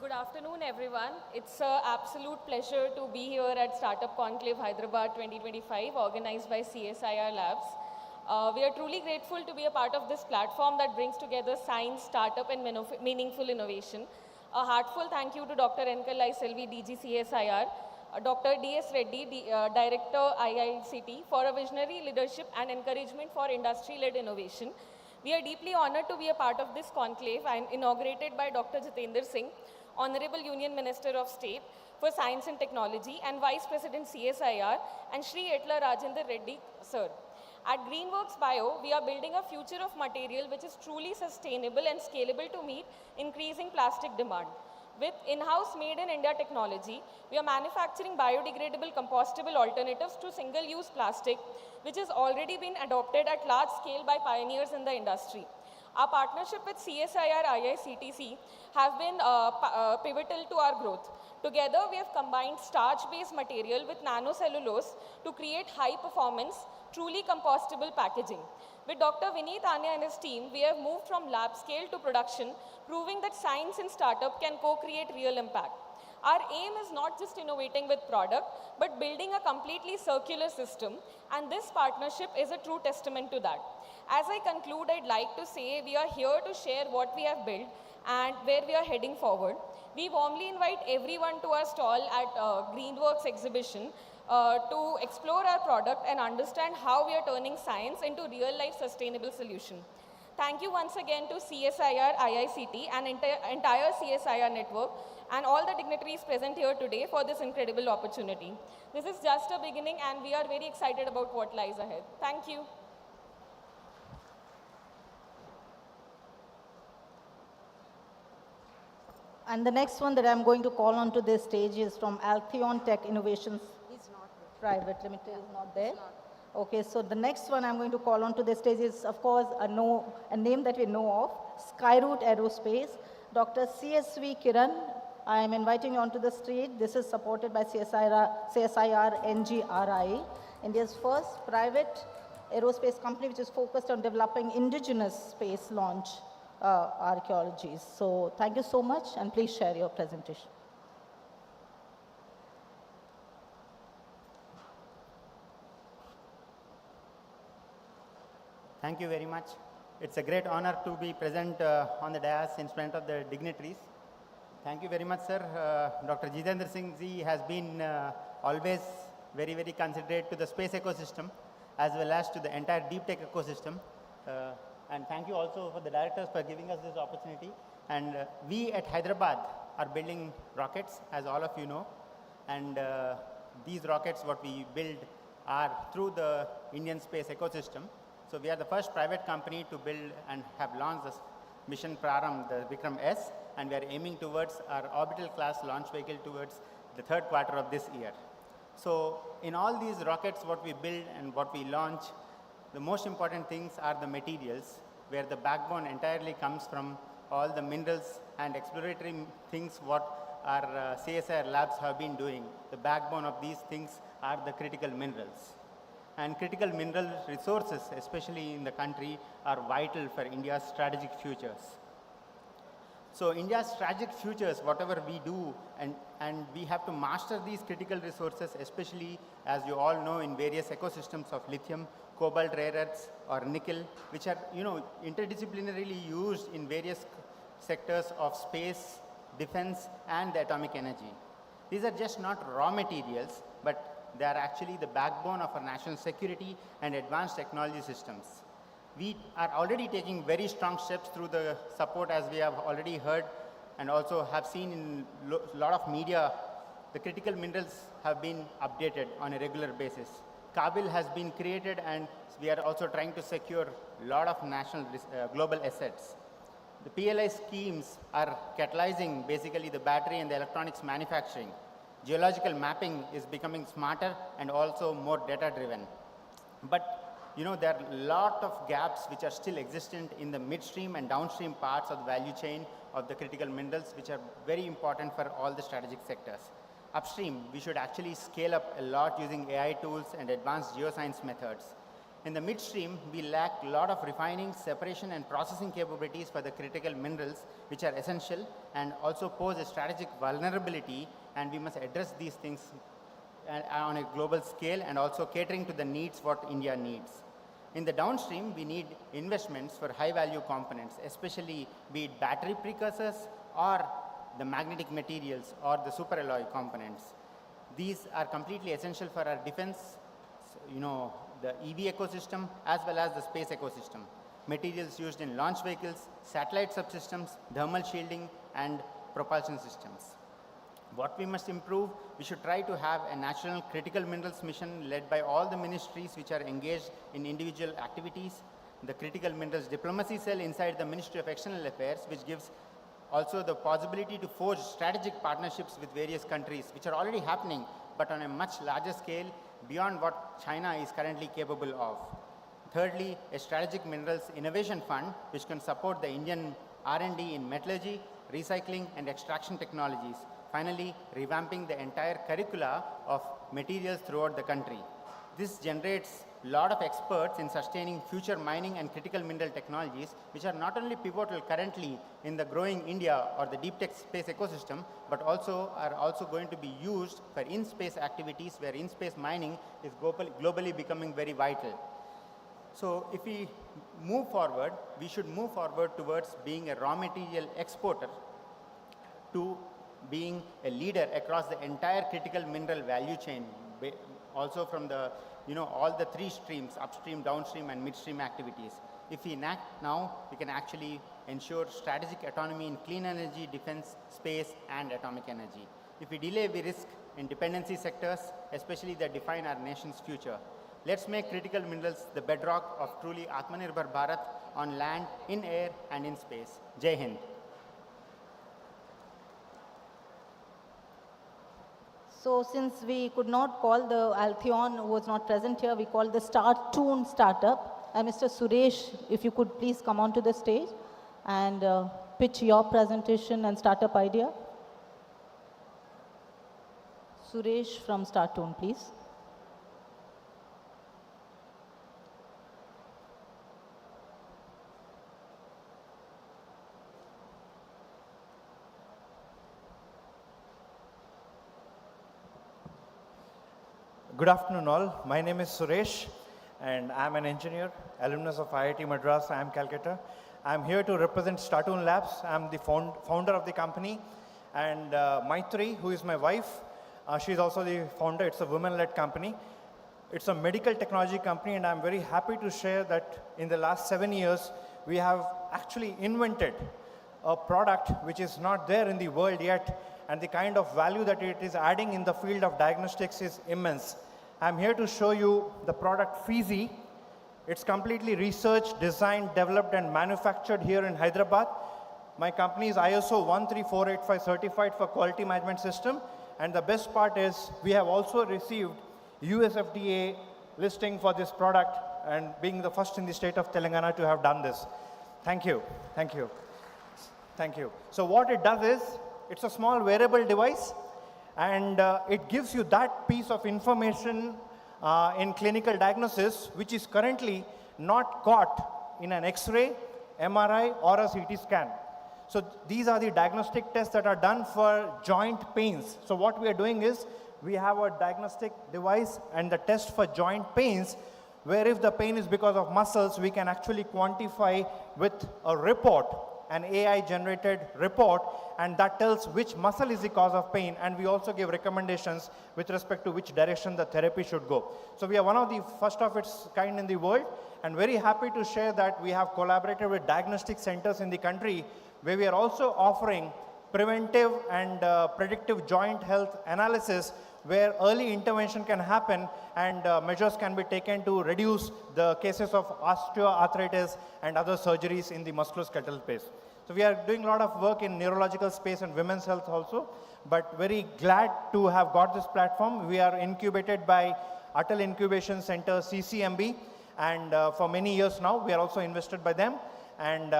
G: Good afternoon, everyone. It's an absolute pleasure to be here at Startup Conclave Hyderabad 2025, organized by CSIR Labs. We are truly grateful to be a part of this platform that brings together science, startup, and meaningful innovation. A heartfelt thank you to Dr. N. Selvi, DG CSIR, Dr. D.S. Reddy, Director IICT, for a visionary leadership and encouragement for industry-led innovation. We are deeply honored to be a part of this conclave and inaugurated by Dr. Jitendra Singh, Honorable Union Minister of State for Science and Technology and Vice President CSIR, and Shri Etla Rajendra Reddy, sir. At Greenworks Bio, we are building a future of material which is truly sustainable and scalable to meet increasing plastic demand. With in-house made in India technology, we are manufacturing biodegradable compostable alternatives to single-use plastic, which has already been adopted at large scale by pioneers in the industry. Our partnership with CSIR IICTC have been pivotal to our growth. Together, we have combined starch-based material with nanocellulose to create high-performance, truly compostable packaging. With Dr. Vineet Anya and his team, we have moved from lab scale to production, proving that science and startup can co-create real impact. Our aim is not just innovating with product, but building a completely circular system, and this partnership is a true testament to that. As I conclude, I'd like to say we are here to share what we have built and where we are heading forward. We warmly invite everyone to our stall at Greenworks exhibition to explore our product and understand how we are turning science into real-life sustainable solution. Thank you once again to CSIR, IICT and entire CSIR network and all the dignitaries present here today for this incredible opportunity. This is just a beginning and we are very excited about what lies ahead. Thank you.
A: And the next one that I'm going to call onto this stage is from Altheon Tech Innovations Private Limited. Is not there. Okay, so the next one I'm going to call onto the stage is, of course, a name that we know of, Skyroot Aerospace. Dr. CSV Kiran, I am inviting you onto the stage. This is supported by CSIR NGRI, India's first private aerospace company which is focused on developing indigenous space launch archaeologies. So thank you so much, and please share your presentation.
H: Thank you very much. It's a great honor to be present on the dais in front of the dignitaries. Thank you very much, sir. Dr. Jitendra Singh ji has been always very, very considerate to the space ecosystem as well as to the entire deep tech ecosystem. And thank you also for the directors for giving us this opportunity. And we at Hyderabad are building rockets, as all of you know. And these rockets, what we build, are through the Indian space ecosystem. So we are the first private company to build and have launched this mission Praram, the Vikram S, and we are aiming towards our orbital class launch vehicle towards the third quarter of this year. So in all these rockets, what we build and what we launch, the most important things are the materials, where the backbone entirely comes from all the minerals and exploratory things what our CSIR labs have been doing. The backbone of these things are the critical minerals. And critical mineral resources, especially in the country, are vital for India's strategic futures. So India's strategic futures, whatever we do, and we have to master these critical resources, especially as you all know in various ecosystems of lithium, cobalt, rare earths, or nickel, which are interdisciplinarily used in various sectors of space, defense, and the atomic energy. These are just not raw materials, but they are actually the backbone of our national security and advanced technology systems. We are already taking very strong steps through the support, as we have already heard and also have seen in a lot of media. The critical minerals have been updated on a regular basis. Kabil has been created, and we are also trying to secure a lot of national global assets. The PLI schemes are catalyzing basically the battery and the electronics manufacturing. Geological mapping is becoming smarter and also more data-driven. But there are a lot of gaps which are still existent in the midstream and downstream parts of the value chain of the critical minerals, which are very important for all the strategic sectors. Upstream, we should actually scale up a lot using AI tools and advanced geoscience methods. In the midstream, we lack a lot of refining, separation, and processing capabilities for the critical minerals, which are essential and also pose a strategic vulnerability, and we must address these things on a global scale and also catering to the needs what India needs. In the downstream, we need investments for high-value components, especially be it battery precursors or the magnetic materials or the superalloy components. These are completely essential for our defense, the EV ecosystem, as well as the space ecosystem. Materials used in launch vehicles, satellite subsystems, thermal shielding, and propulsion systems. What we must improve, we should try to have a national critical minerals mission led by all the ministries which are engaged in individual activities. The critical minerals diplomacy cell inside the Ministry of External Affairs, which gives also the possibility to forge strategic partnerships with various countries, which are already happening, but on a much larger scale beyond what China is currently capable of. Thirdly, a strategic minerals innovation fund, which can support the Indian R&D in metallurgy, recycling and extraction technologies. Finally, revamping the entire curricula of materials throughout the country. This generates a lot of experts in sustaining future mining and critical mineral technologies, which are not only pivotal currently in the growing India or the deep tech space ecosystem, but are also going to be used for in-space activities where in-space mining is globally becoming very vital. So if we move forward, we should move forward towards being a raw material exporter to being a leader across the entire critical mineral value chain, also from the, all the three streams, upstream, downstream and midstream activities. If we enact now, we can actually ensure strategic autonomy in clean energy, defense, space and atomic energy. If we delay, we risk in dependency sectors, especially that define our nation's future. Let's make critical minerals the bedrock of truly Atmanirbhar Bharat on land, in air and in space. Jai Hind.
A: So since we could not call the Altheon who was not present here, we called the StarTune startup. And Mr. Suresh, if you could please come onto the stage and pitch your presentation and startup idea. Suresh from StarTune, please.
I: Good afternoon all. My name is Suresh and I'm an engineer, alumnus of IIT Madras, IIM Calcutta. I'm here to represent StarTune Labs. I'm the founder of the company, and Maitri, who is my wife, she's also the founder. It's a women-led company. It's a medical technology company, and I'm very happy to share that in the last 7 years, we have actually invented a product which is not there in the world yet, and the kind of value that it is adding in the field of diagnostics is immense. I'm here to show you the product Fizi. It's completely researched, designed, developed and manufactured here in Hyderabad. My company is ISO 13485 certified for quality management system, and the best part is we have also received US FDA listing for this product, and being the first in the state of Telangana to have done this. Thank you, thank you, thank you. So what it does is, it's a small wearable device, and it gives you that piece of information in clinical diagnosis which is currently not caught in an X-ray, MRI or a CT scan. So these are the diagnostic tests that are done for joint pains. So what we are doing is, we have a diagnostic device and the test for joint pains, where if the pain is because of muscles, we can actually quantify with a report, an AI-generated report, and that tells which muscle is the cause of pain, and we also give recommendations with respect to which direction the therapy should go. So we are one of the first of its kind in the world, and very happy to share that we have collaborated with diagnostic centers in the country, where we are also offering preventive and predictive joint health analysis, where early intervention can happen and measures can be taken to reduce the cases of osteoarthritis and other surgeries in the musculoskeletal space. So we are doing a lot of work in neurological space and women's health also, but very glad to have got this platform. We are incubated by Atal Incubation Center, CCMB, and for many years now, we are also invested by them. And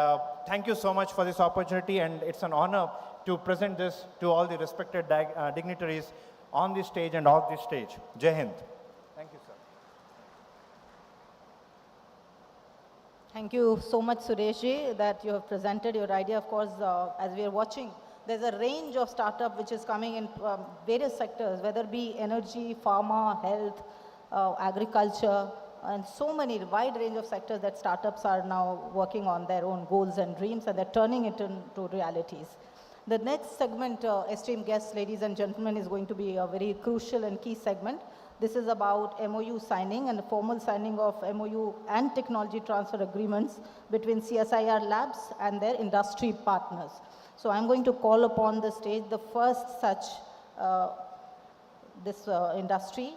I: thank you so much for this opportunity, and it's an honor to present this to all the respected dignitaries on this stage and off this stage. Jai Hind. Thank you, sir.
A: Thank you so much, Sureshji, that you have presented your idea. Of course, as we are watching, there's a range of startup which is coming in various sectors, whether it be energy, pharma, health, agriculture, and so many wide range of sectors that startups are now working on their own goals and dreams, and they're turning it into realities. The next segment, esteemed guests, ladies and gentlemen, is going to be a very crucial and key segment. This is about MOU signing and the formal signing of MOU and technology transfer agreements between CSIR labs and their industry partners. So I'm going to call upon the stage the first such industry,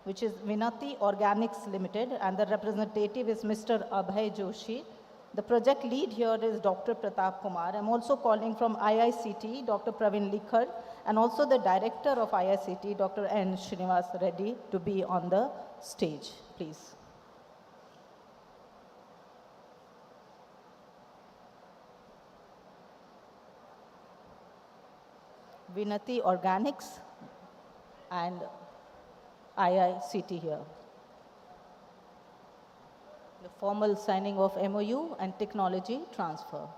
A: which is Vinati Organics Limited, and the representative is Mr. Abhay Joshi. The project lead here is Dr. Pratap Kumar. I'm also calling from IICT, Dr. Praveen Likhar, and also the director of IICT, Dr. N. Srinivas Reddy, to be on the stage, please. Vinati Organics and IICT here. The formal signing of MOU and technology transfer.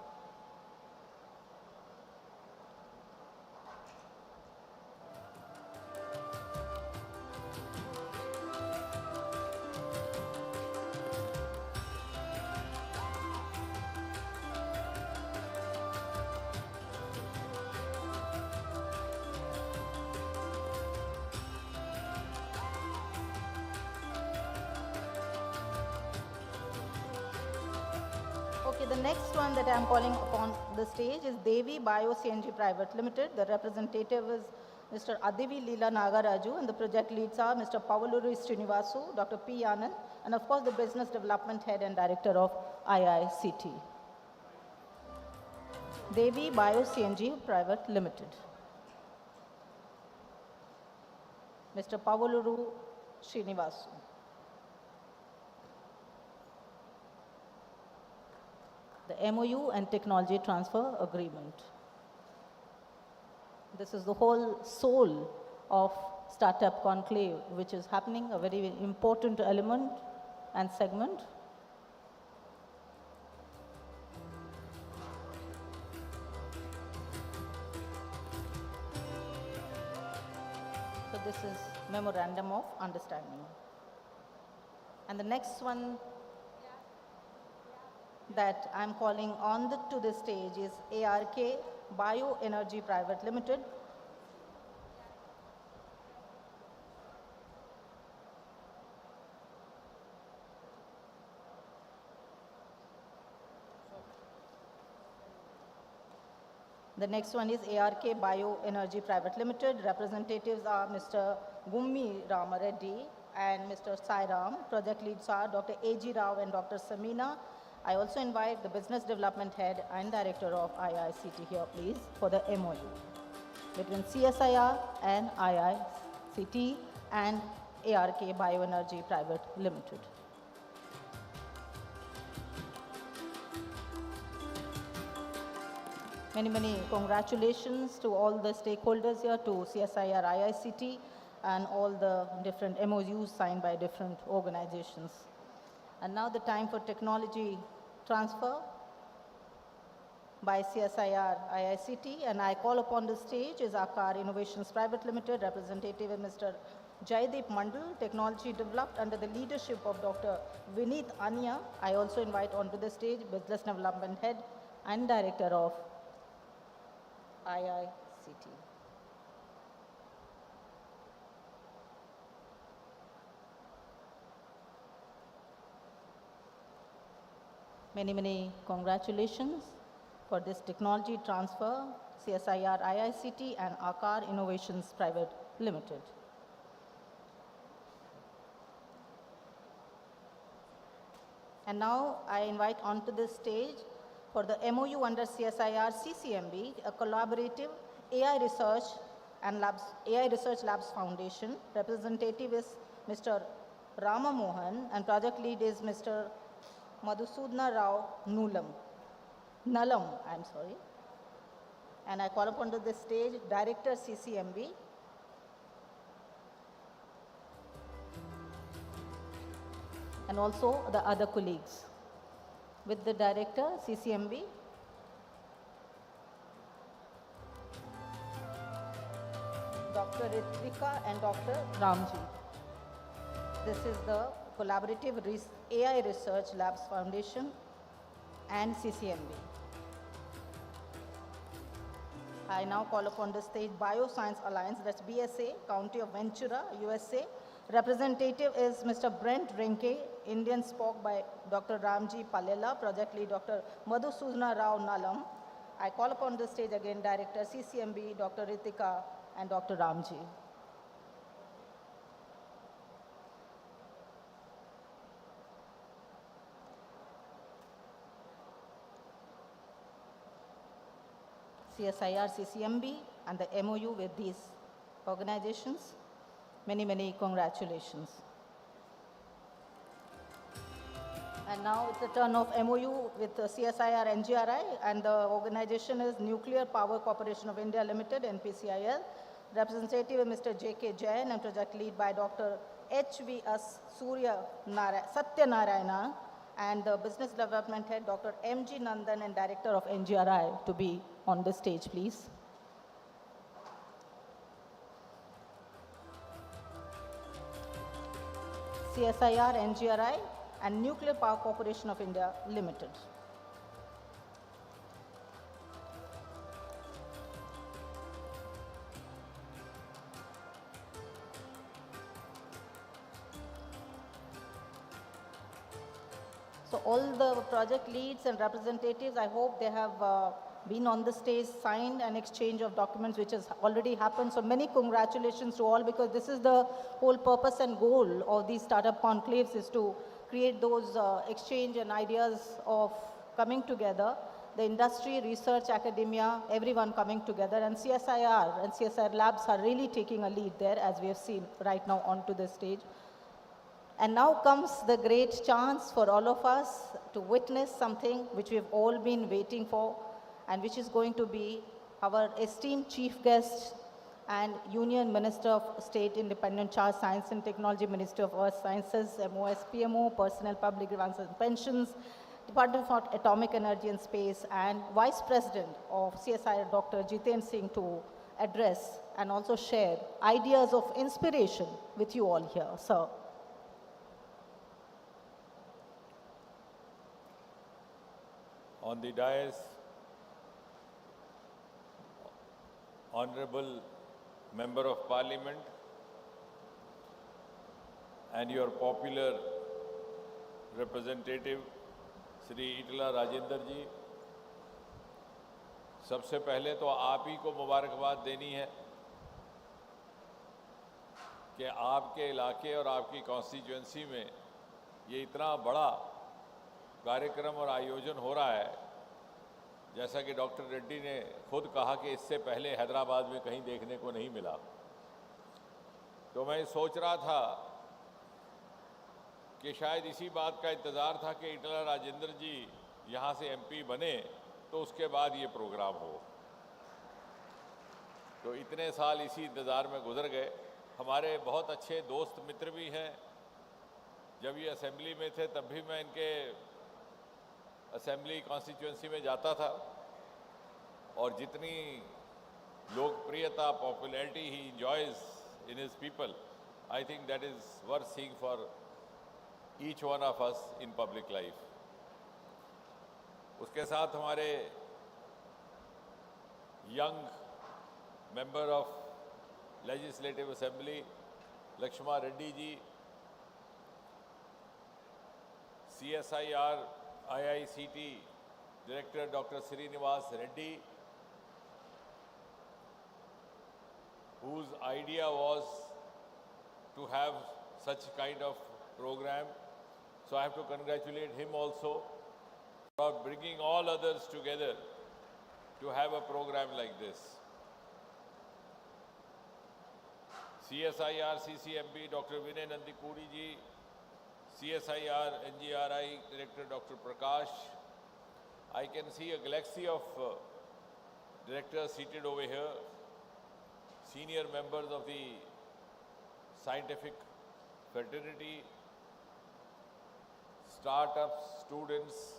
A: Okay, the next one that I am calling upon the stage is Devi Bio CNG Private Limited. The representative is Mr. Adivi Leela Nagaraju, and the project leads are Mr. Pavaluri Srinivasu, Dr. P. Anand, and of course the Business Development Head and Director of IICT. Devi Bio CNG Private Limited. Mr. Pavaluru Srinivasu. The MOU and technology transfer agreement. This is the whole soul of Startup Conclave, which is happening, a very important element and segment. So this is Memorandum of Understanding. And the next one that I'm calling on to the stage is ARK Bioenergy Private Limited. The next one is ARK Bioenergy Private Limited. Representatives are Mr. Gummi Ramareddy and Mr. Sairam. Project leads are Dr. A.G. Rao and Dr. Samina. I also invite the Business Development Head and Director of IICT here, please, for the MOU between CSIR and IICT and ARK Bioenergy Private Limited. Many congratulations to all the stakeholders here, to CSIR, IICT, and all the different MOUs signed by different organizations. And now the time for technology transfer by CSIR IICT, and I call upon the stage is Akar Innovations Private Limited. Representative is Mr. Jaideep Mandal. Technology developed under the leadership of Dr. Vineet Anya. I also invite onto the stage Business Development Head and Director of IICT. Many congratulations for this technology transfer, CSIR IICT and Akar Innovations Private Limited. And now I invite onto the stage for the MOU under CSIR CCMB, a collaborative AI Research Labs Foundation. Representative is Mr. Rama Mohan and project lead is Mr. Madhusudna Rao Nalam, And I call upon to the stage Director CCMB, and also the other colleagues. With the Director CCMB, Dr. Ritvika and Dr. Ramji. This is the Collaborative AI Research Labs Foundation and CCMB. I now call upon the stage Bioscience Alliance, that's BSA, County of Ventura, USA, Representative is Mr. Brent Rinke, Indian spoke by Dr. Ramji Pallela, Project Lead Dr. Madhusudana Rao Nalam. I call upon the stage again Director CCMB, Dr. Ritika and Dr. Ramji. CSIR, CCMB and the MOU with these organizations. Many, many congratulations. And now it's the turn of MOU with CSIR NGRI, and the organization is Nuclear Power Corporation of India Limited, NPCIL. Representative is Mr. J.K. Jain and project lead by Dr. H.V.S. Satyanarayana, and the business development head Dr. M.G. Nandan and director of NGRI to be on the stage, please. CSIR, NGRI, and Nuclear Power Corporation of India Limited. So all the project leads and representatives, I hope they have been on the stage, signed an exchange of documents which has already happened. So many congratulations to all, because this is the whole purpose and goal of these startup conclaves, is to create those exchange and ideas of coming together. The industry, research, academia, everyone coming together, and CSIR and CSIR labs are really taking a lead there, as we have seen right now onto the stage. And now comes the great chance for all of us to witness something which we've all been waiting for, and which is going to be our esteemed chief guest and Union Minister of State Independent Charge Science and Technology, Minister of Earth Sciences, MOS, PMO, Personnel, Public Grievances and Pensions, Department for Atomic Energy and Space, and Vice President of CSIR, Dr. Jitendra Singh, to address and also share ideas of inspiration with you all here. Sir.
J: On the dais, Honorable Member of Parliament and your popular representative, Shri Itala Rajendra जी, सबसे पहले तो आप ही को मुबारकबाद देनी है कि आपके इलाके और आपकी कॉन्स्टिट्यूएंसी में ये इतना बड़ा कार्यक्रम और आयोजन हो रहा है। जैसा कि डॉक्टर रेड्डी ने खुद कहा कि इससे पहले हैदराबाद में कहीं देखने को नहीं मिला। तो मैं सोच रहा था कि शायद इसी बात का इंतज़ार था कि इटला राजेंद्र जी यहाँ से एमपी बने तो उसके बाद ये प्रोग्राम हो। तो इतने साल इसी इंतज़ार में गुजर गए। हमारे बहुत अच्छे दोस्त मित्र भी हैं। जब ये असेंबली में थे तब भी मैं इनके असेंबली कॉन्स्टिट्यूएंसी में जाता था, और जितनी लोकप्रियता, popularity he enjoys in his people, I think that is worth seeing for each one of us in public life. उसके साथ हमारे young member of Legislative Assembly Laxma Reddy ji, CSIR IICT Director Dr. Srinivas Reddy, whose idea was to have such kind of program. So I have to congratulate him also for bringing all others together to have a program like this. CSIR CCMB Dr. Vinay Nandikuri ji, CSIR NGRI Director Dr. Prakash. I can see a galaxy of directors seated over here, senior members of the scientific fraternity, startups, students,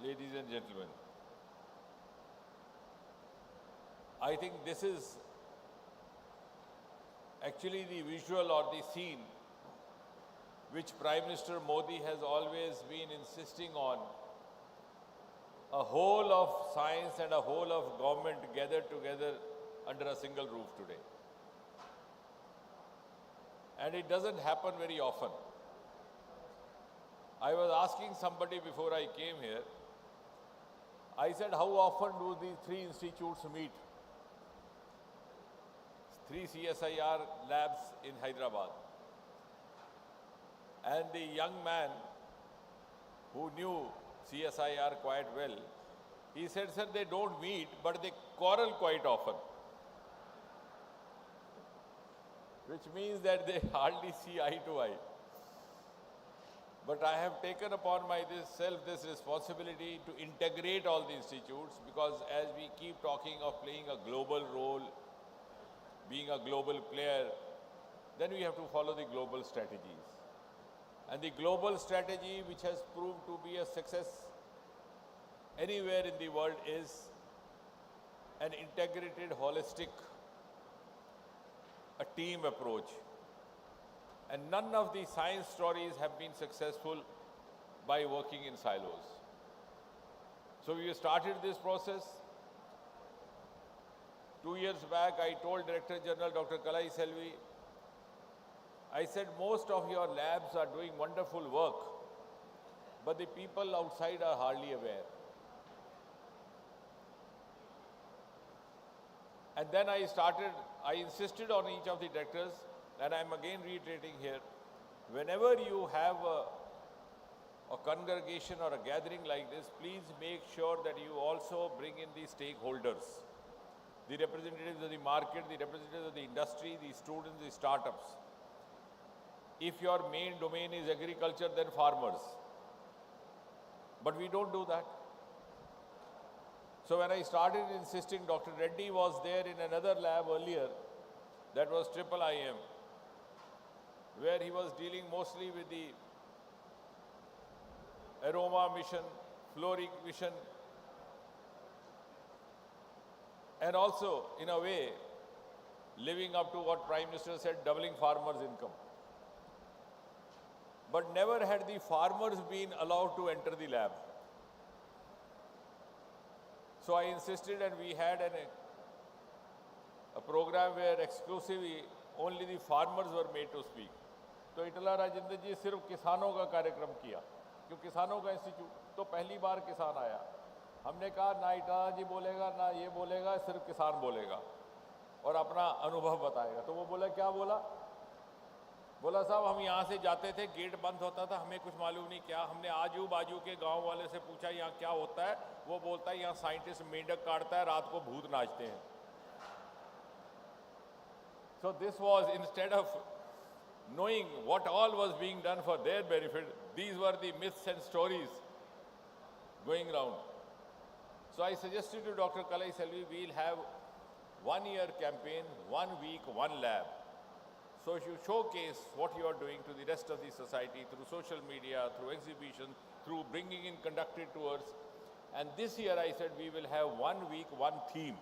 J: ladies and gentlemen. I think this is actually the visual or the scene which Prime Minister Modi has always been insisting on, a whole of science and a whole of government gathered together under a single roof today. And it doesn't happen very often. I was asking somebody before I came here, I said, how often do these three institutes meet? Three CSIR labs in Hyderabad. And the young man who knew CSIR quite well, he said, sir, they don't meet, but they quarrel quite often. Which means that they hardly see eye to eye. But I have taken upon myself this responsibility to integrate all the institutes, because as we keep talking of playing a global role, being a global player, then we have to follow the global strategies. And the global strategy, which has proved to be a success anywhere in the world, is an integrated, holistic, a team approach. And none of the science stories have been successful by working in silos. So we started this process. 2 years back, I told Director General Dr. Kalai Selvi, I said, most of your labs are doing wonderful work, but the people outside are hardly aware. And then I insisted on each of the directors, and I'm again reiterating here, whenever you have a congregation or a gathering like this, please make sure that you also bring in the stakeholders, the representatives of the market, the representatives of the industry, the students, the startups. If your main domain is agriculture, then farmers. But we don't do that. So when I started insisting, Dr. Reddy was there in another lab earlier, that was IIIM, where he was dealing mostly with the aroma mission, floric mission, and also, in a way, living up to what Prime Minister said, doubling farmers' income. But never had the farmers been allowed to enter the lab. So I insisted, and we had a program where exclusively only the farmers were made to speak. तो इटला राजेंद्र जी सिर्फ किसानों का कार्यक्रम किया, क्यों किसानों का institute, तो पहली बार किसान आया। हमने कहा ना इटला जी बोलेगा ना ये बोलेगा, सिर्फ किसान बोलेगा और अपना अनुभव बताएगा। तो वो बोला, क्या बोला? बोला, साहब हम यहाँ से जाते थे, गेट बंद होता था, हमें कुछ मालूम नहीं क्या, हमने आजू बाजू के गांव वाले से पूछा यहाँ क्या होता है, वो बोलता है यहाँ साइंटिस्ट मेंढक काटता है, रात को भूत नाचते हैं। So this was, instead of knowing what all was being done for their benefit, these were the myths and stories going round. So I suggested to Dr. Kalai Selvi, we'll have 1 year campaign, 1 week, 1 lab. So if you showcase what you are doing to the rest of the society through social media, through exhibition, through bringing in conducted tours. And this year I said we will have 1 week, 1 theme,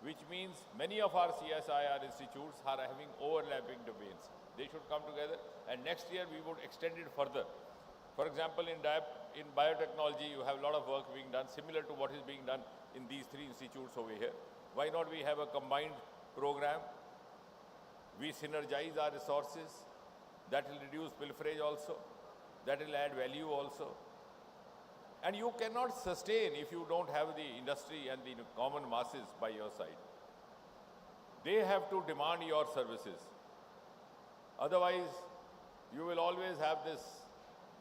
J: which means many of our CSIR institutes are having overlapping domains. They should come together, and next year we would extend it further. For example, in biotechnology, you have a lot of work being done similar to what is being done in these 3 institutes over here. Why not we have a combined program? We synergize our resources. That will reduce pilferage also. That will add value also. And you cannot sustain if you don't have the industry and the common masses by your side. They have to demand your services. Otherwise, you will always have this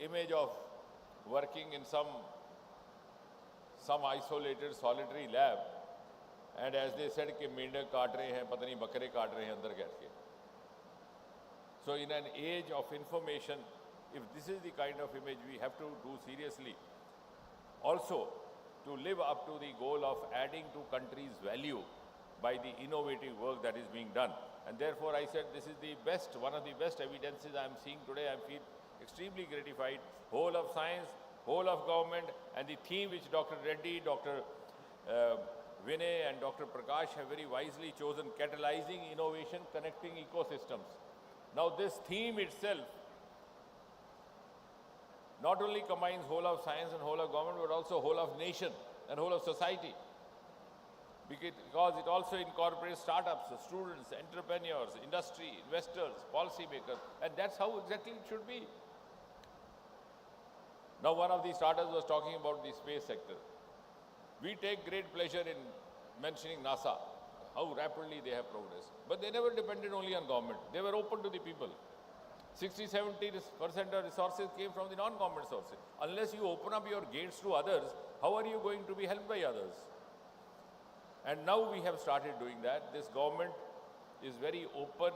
J: image of working in some isolated, solitary lab. And as they said, कि मेंढक काट रहे हैं, पता नहीं बकरे काट रहे हैं अंदर बैठ के. So in an age of information, if this is the kind of image we have to do seriously, also to live up to the goal of adding to country's value by the innovative work that is being done. And therefore I said this is the best, one of the best evidences I am seeing today. I feel extremely gratified. Whole of science, whole of government, and the theme which Dr. Reddy, Dr. Vinay and Dr. Prakash have very wisely chosen, catalyzing innovation, connecting ecosystems. Now this theme itself not only combines whole of science and whole of government, but also whole of nation and whole of society. because it also incorporates startups, students, entrepreneurs, industry, investors, policymakers, and that's how exactly it should be. Now, one of the startups was talking about the space sector. We take great pleasure in mentioning NASA, how rapidly they have progressed. But they never depended only on government. They were open to the people. 60-70% of resources came from the non-government sources. Unless you open up your gates to others, how are you going to be helped by others? And now we have started doing that. This government is very open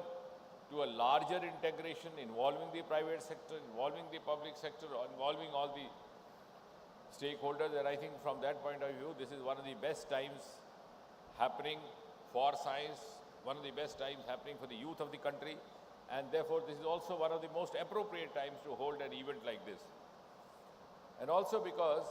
J: to a larger integration involving the private sector, involving the public sector, involving all the stakeholders. And I think from that point of view, this is one of the best times happening for science, one of the best times happening for the youth of the country. And therefore, this is also one of the most appropriate times to hold an event like this. And also because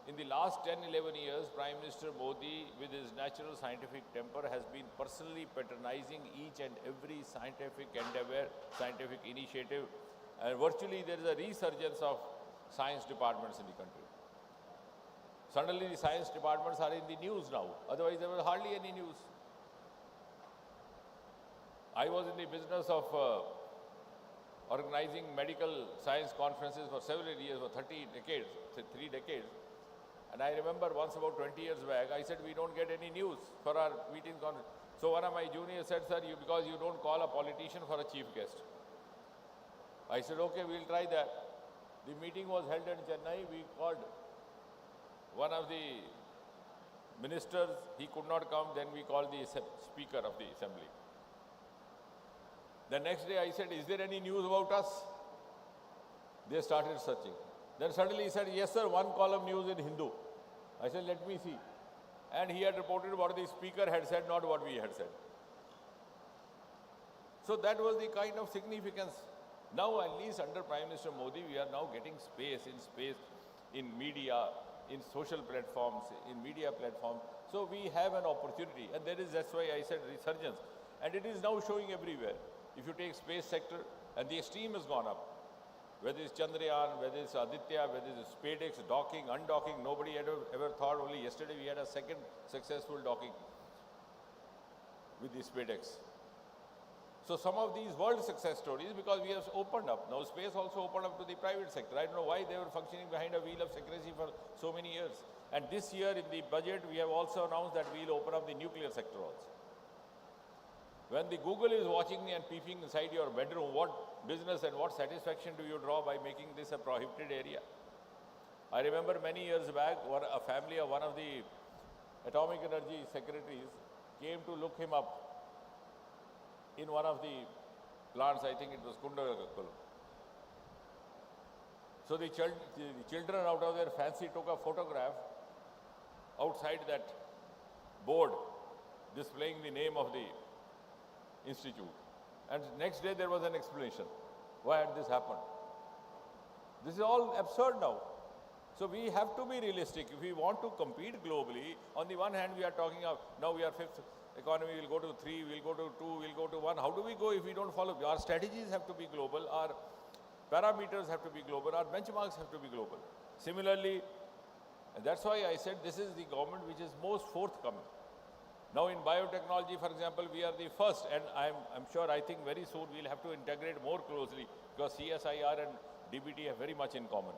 J: in the last 10-11 years, Prime Minister Modi, with his natural scientific temper, has been personally patronizing each and every scientific endeavor, scientific initiative, and virtually there is a resurgence of science departments in the country. Suddenly the science departments are in the news now, otherwise there was hardly any news. I was in the business of organizing medical science conferences for several years, for 30 decades, 3 decades. And I remember once about 20 years back, I said, we don't get any news for our meetings. So one of my juniors said, sir, because you don't call a politician for a chief guest. I said, okay, we'll try that. The meeting was held in Chennai. We called one of the ministers. He could not come. Then we called the speaker of the assembly. The next day I said, is there any news about us? They started searching. Then suddenly he said, yes sir, one column news in Hindu. I said, let me see. And he had reported what the speaker had said, not what we had said. So that was the kind of significance. Now at least under Prime Minister Modi, we are now getting space in media, in social platforms, in media platforms. So we have an opportunity, and that's why I said resurgence. And it is now showing everywhere. If you take space sector, and the esteem has gone up. Whether it's Chandrayaan, whether it's Aditya, whether it's SpaceX, docking, undocking, nobody had ever thought. Only yesterday we had a second successful docking with the SpaceX. So some of these world success stories, because we have opened up. Now space also opened up to the private sector. I don't know why they were functioning behind a wheel of secrecy for so many years. And this year in the budget, we have also announced that we'll open up the nuclear sector also. When the Google is watching and peeping inside your bedroom, what business and what satisfaction do you draw by making this a prohibited area? I remember many years back, a family of one of the atomic energy secretaries came to look him up in one of the plants. I think it was Kundagakulam. So the children out of their fancy took a photograph outside that board displaying the name of the institute. And next day there was an explanation. Why had this happened? This is all absurd now. So we have to be realistic. If we want to compete globally, on the one hand we are talking of, now we are 5th economy, we'll go to 3, we'll go to 2, we'll go to 1. How do we go if we don't follow? Our strategies have to be global, our parameters have to be global, our benchmarks have to be global. Similarly, and that's why I said this is the government which is most forthcoming. Now in biotechnology, for example, we are the first, and I'm sure, I think very soon we'll have to integrate more closely, because CSIR and DBT have very much in common.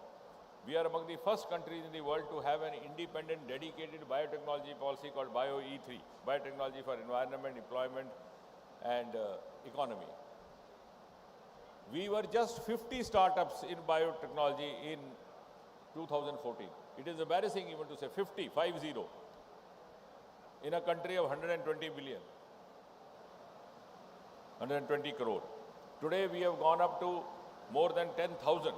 J: We are among the first countries in the world to have an independent, dedicated biotechnology policy called BioE3, Biotechnology for Environment, Employment and Economy. We were just 50 startups in biotechnology in 2014. It is embarrassing even to say 50, 50. In a country of 120 billion, 120 crore. Today we have gone up to more than 10,000.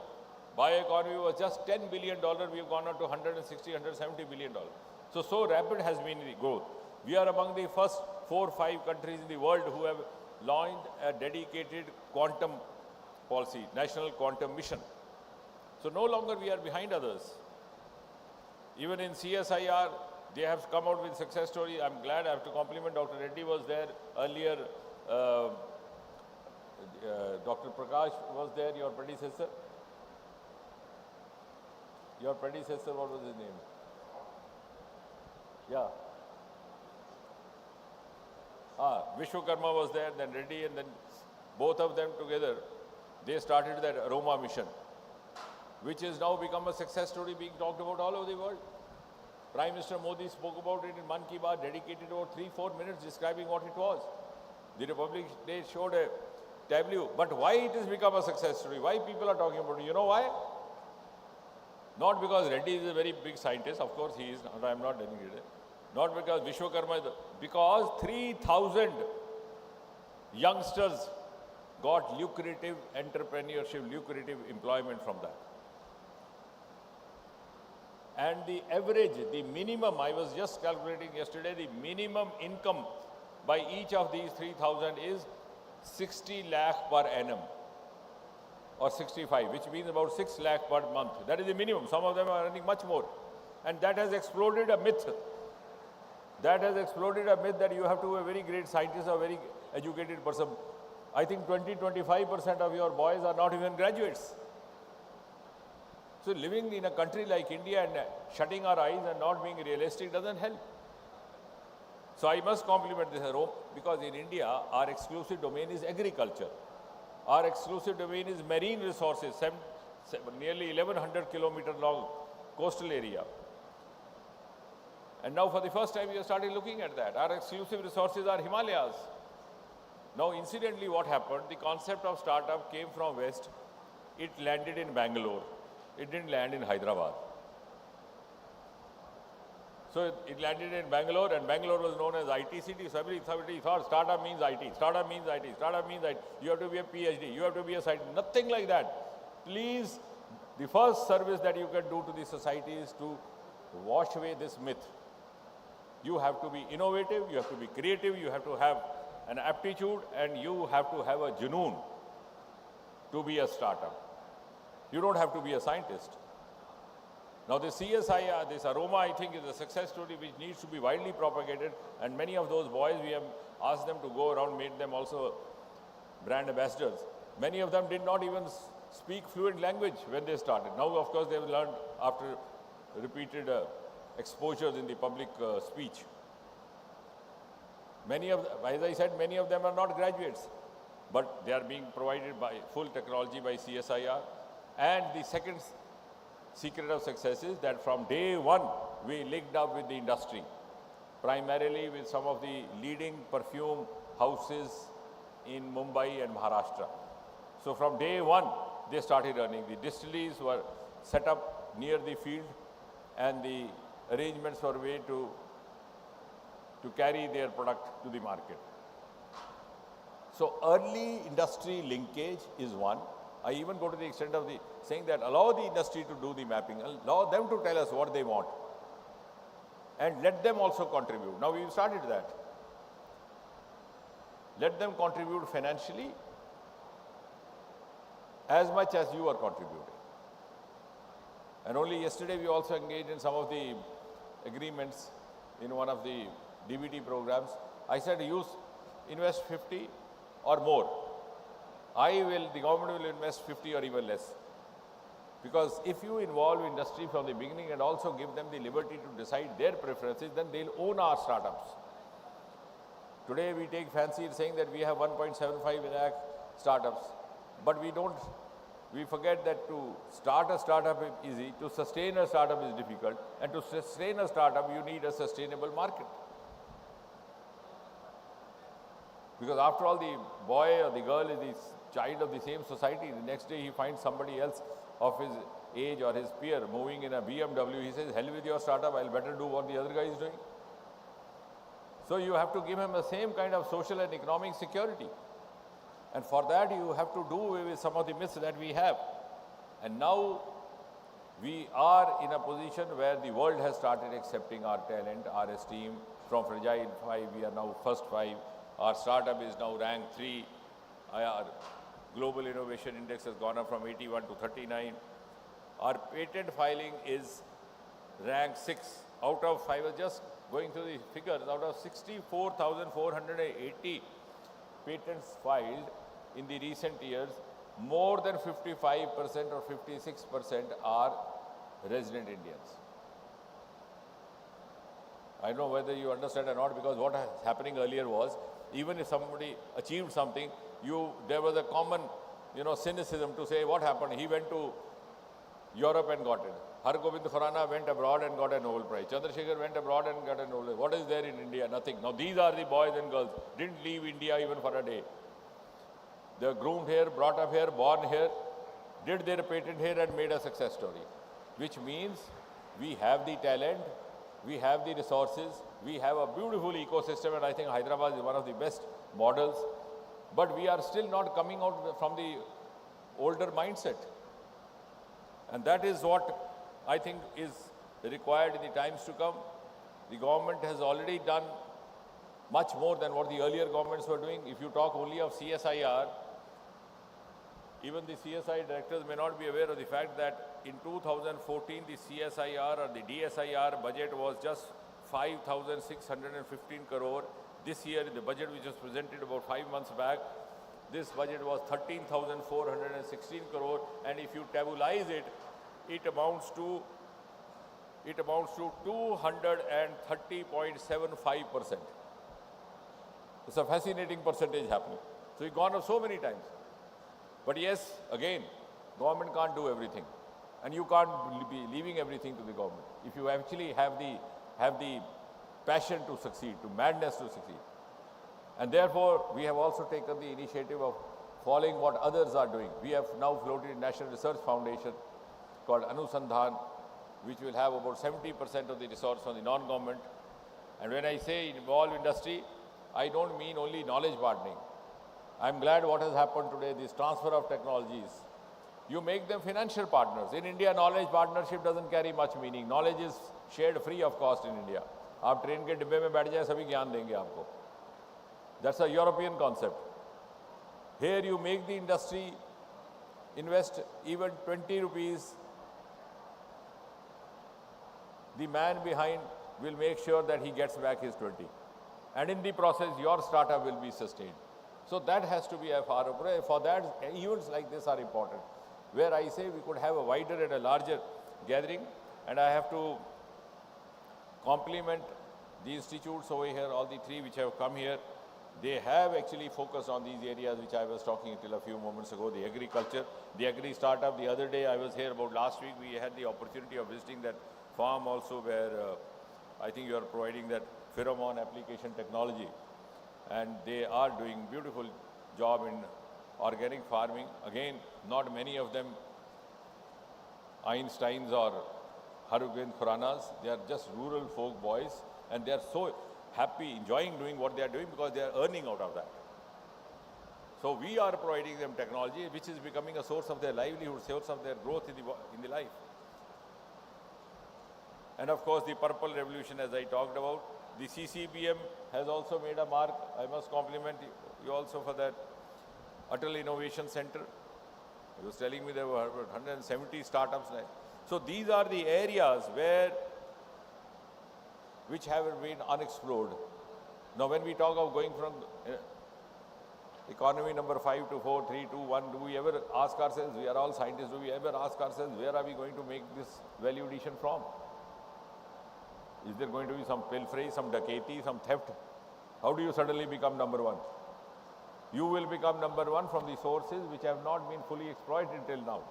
J: Bioeconomy was just $10 billion, we have gone up to 160, 170 billion dollars. So rapid has been the growth. We are among the first 4 or 5 countries in the world who have launched a dedicated quantum policy, national quantum mission. So no longer we are behind others. Even in CSIR, they have come out with success stories. I'm glad. I have to compliment Dr. Reddy was there earlier. Dr. Prakash was there, your predecessor. Your predecessor, what was his name? Yeah. Vishwakarma was there, then Reddy, and then both of them together, they started that aroma mission, which has now become a success story being talked about all over the world. Prime Minister Modi spoke about it in Mann Ki Baat, dedicated about 3-4 minutes describing what it was. The Republic Day showed a tableau. But why it has become a success story? Why people are talking about it? You know why? Not because Reddy is a very big scientist, of course he is, I am not denying it. Not because Vishwakarma is, because 3,000 youngsters got lucrative entrepreneurship, lucrative employment from that. And the average, the minimum, I was just calculating yesterday, the minimum income by each of these 3,000 is 60 lakh per annum or 65, which means about 6 lakh per month. That is the minimum. Some of them are earning much more. And that has exploded a myth. That has exploded a myth that you have to be a very great scientist or very educated person. I think 20-25% of your boys are not even graduates. So living in a country like India and shutting our eyes and not being realistic doesn't help. So I must compliment this because in India, our exclusive domain is agriculture. Our exclusive domain is marine resources, nearly 1,100 kilometer long coastal area. And now for the first time, we have started looking at that. Our exclusive resources are Himalayas. Now, incidentally, what happened, the concept of startup came from West. It landed in Bangalore. It didn't land in Hyderabad. So it landed in Bangalore, and Bangalore was known as IT city. So everybody thought startup means IT, startup means IT, startup means IT. You have to be a PhD, you have to be a scientist. Nothing like that. Please, the first service that you can do to the society is to wash away this myth. You have to be innovative, you have to be creative, you have to have an aptitude, and you have to have a junoon to be a startup. You don't have to be a scientist. Now the CSIR, this aroma, I think is a success story which needs to be widely propagated, and many of those boys, we have asked them to go around, made them also brand ambassadors. Many of them did not even speak fluent language when they started. Now, of course, they have learned after repeated exposures in the public speech. Many of, as I said, many of them are not graduates, but they are being provided by full technology by CSIR. And the second secret of success is that from day one, we linked up with the industry, primarily with some of the leading perfume houses in Mumbai and Maharashtra. So from day one, they started earning. The distilleries were set up near the field, and the arrangements were made to carry their product to the market. So early industry linkage is one. I even go to the extent of saying that allow the industry to do the mapping, allow them to tell us what they want, and let them also contribute. Now we've started that. Let them contribute financially as much as you are contributing. And only yesterday we also engaged in some of the agreements in one of the DBT programs. I said invest 50 or more. The government will invest 50 or even less. Because if you involve industry from the beginning and also give them the liberty to decide their preferences, then they'll own our startups. Today we take fancy in saying that we have 1.75 lakh startups, but we forget that to start a startup is easy, to sustain a startup is difficult, and to sustain a startup you need a sustainable market. Because after all, the boy or the girl is the child of the same society. The next day he finds somebody else of his age or his peer moving in a BMW. He says, hell with your startup, I'll better do what the other guy is doing. So you have to give him the same kind of social and economic security. And for that you have to do away with some of the myths that we have. And now we are in a position where the world has started accepting our talent, our esteem. From Fragile 5, we are now first 5. Our startup is now ranked 3. Our Global Innovation Index has gone up from 81 to 39. Our patent filing is ranked 6 out of 5. I was just going through the figures. Out of 64,480 patents filed in the recent years, more than 55% or 56% are resident Indians. I don't know whether you understand or not, because what was happening earlier was even if somebody achieved something, there was a common, cynicism to say, what happened? He went to Europe and got it. Har Gobind Khurana went abroad and got a Nobel Prize. Chandrasekhar went abroad and got a Nobel Prize. What is there in India? Nothing. Now these are the boys and girls. Didn't leave India even for a day. They were groomed here, brought up here, born here, did their patent here and made a success story. Which means we have the talent, we have the resources, we have a beautiful ecosystem, and I think Hyderabad is one of the best models. But we are still not coming out from the older mindset. And that is what I think is required in the times to come. The government has already done much more than what the earlier governments were doing. If you talk only of CSIR, even the CSI directors may not be aware of the fact that in 2014, the CSIR or the DSIR budget was just 5,615 crore. This year, the budget which was presented about 5 months back, this budget was 13,416 crore. And if you tabulize it, it amounts to 230.75%. It's a fascinating percentage happening. So we've gone up so many times. But yes, again, government can't do everything. And you can't be leaving everything to the government. If you actually have the passion to succeed, to madness to succeed. And therefore, we have also taken the initiative of following what others are doing. We have now floated a National Research Foundation called Anusandhan, which will have about 70% of the resource from the non-government. And when I say involve industry, I don't mean only knowledge partnering. I'm glad what has happened today, this transfer of technologies. You make them financial partners. In India, knowledge partnership doesn't carry much meaning. Knowledge is shared free of cost in India. आप train के डिब्बे में बैठ जाए सभी ज्ञान देंगे आपको. That's a European concept. Here you make the industry invest even 20 rupees. The man behind will make sure that he gets back his 20. And in the process, your startup will be sustained. So that has to be a far approach. For that, events like this are important. Where I say we could have a wider and a larger gathering. And I have to compliment the institutes over here, all the three which have come here. They have actually focused on these areas which I was talking till a few moments ago, the agriculture, the agri startup. The other day I was here about last week, we had the opportunity of visiting that farm also where I think you are providing that pheromone application technology. And they are doing beautiful job in organic farming. Again, not many of them Einsteins or Hargobind Khuranas. They are just rural folk boys and they are so happy, enjoying doing what they are doing because they are earning out of that. So we are providing them technology which is becoming a source of their livelihood, source of their growth in the life. And of course, the Purple Revolution, as I talked about, the CCBM has also made a mark. I must compliment you also for that. Atal Innovation Center. He was telling me there were 170 startups there. So these are the areas which have been unexplored. Now when we talk of going from economy number 5 to 4, 3, 2, 1, do we ever ask ourselves, we are all scientists, do we ever ask ourselves, where are we going to make this value addition from? Is there going to be some pilfery, some dacoity, some theft? How do you suddenly become number one? You will become number one from the sources which have not been fully exploited till now.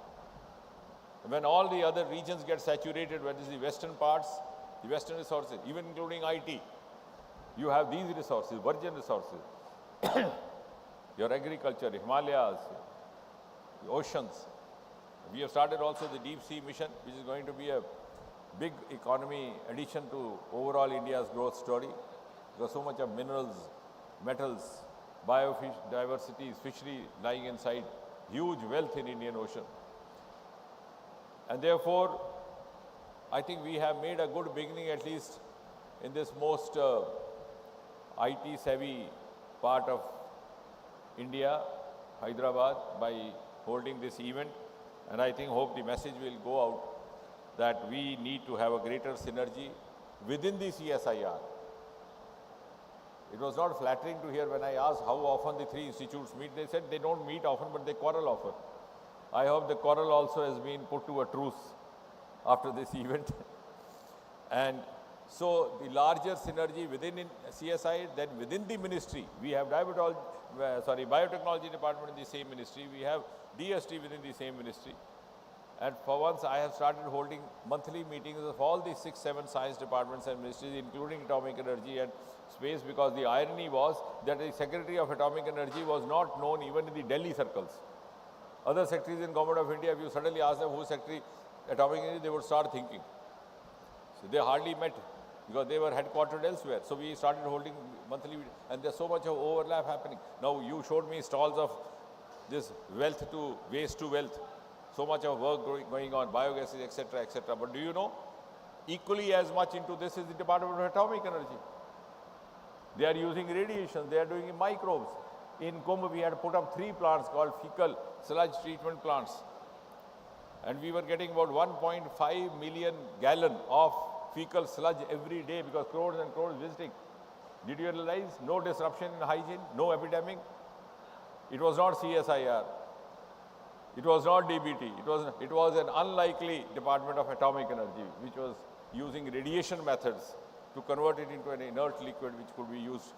J: When all the other regions get saturated, whether it's the western parts, the western resources, even including IT, you have these resources, virgin resources. Your agriculture, Himalayas, the oceans. We have started also the deep sea mission, which is going to be a big economy addition to overall India's growth story. Because so much of minerals, metals, biodiversity, fishery lying inside, huge wealth in Indian Ocean. And therefore, I think we have made a good beginning, at least in this most IT-savvy part of India, Hyderabad, by holding this event. And I think, hope the message will go out that we need to have a greater synergy within the CSIR. It was not flattering to hear when I asked how often the three institutes meet. They said they don't meet often, but they quarrel often. I hope the quarrel also has been put to a truce after this event. And So the larger synergy within CSI, then within the ministry, we have biotechnology department in the same ministry, we have DST within the same ministry. And for once, I have started holding monthly meetings of all the 6-7 science departments and ministries, including atomic energy and space, because the irony was that the Secretary of Atomic Energy was not known even in the Delhi circles. Other secretaries in Government of India, if you suddenly ask them who is Secretary Atomic Energy, they would start thinking. So they hardly met because they were headquartered elsewhere. So we started holding monthly, and there's so much of overlap happening. Now you showed me stalls of this wealth to waste to wealth. So much of work going on, biogases, etc., etc. But do you know, equally as much into this is the Department of Atomic Energy. They are using radiation, they are doing microbes. In Kumbh, we had put up 3 plants called fecal sludge treatment plants. And we were getting about 1.5 million gallon of fecal sludge every day because crores and crores visiting. Did you realize? No disruption in hygiene, no epidemic. It was not CSIR. It was not DBT. It was an unlikely Department of Atomic Energy, which was using radiation methods to convert it into an inert liquid which could be used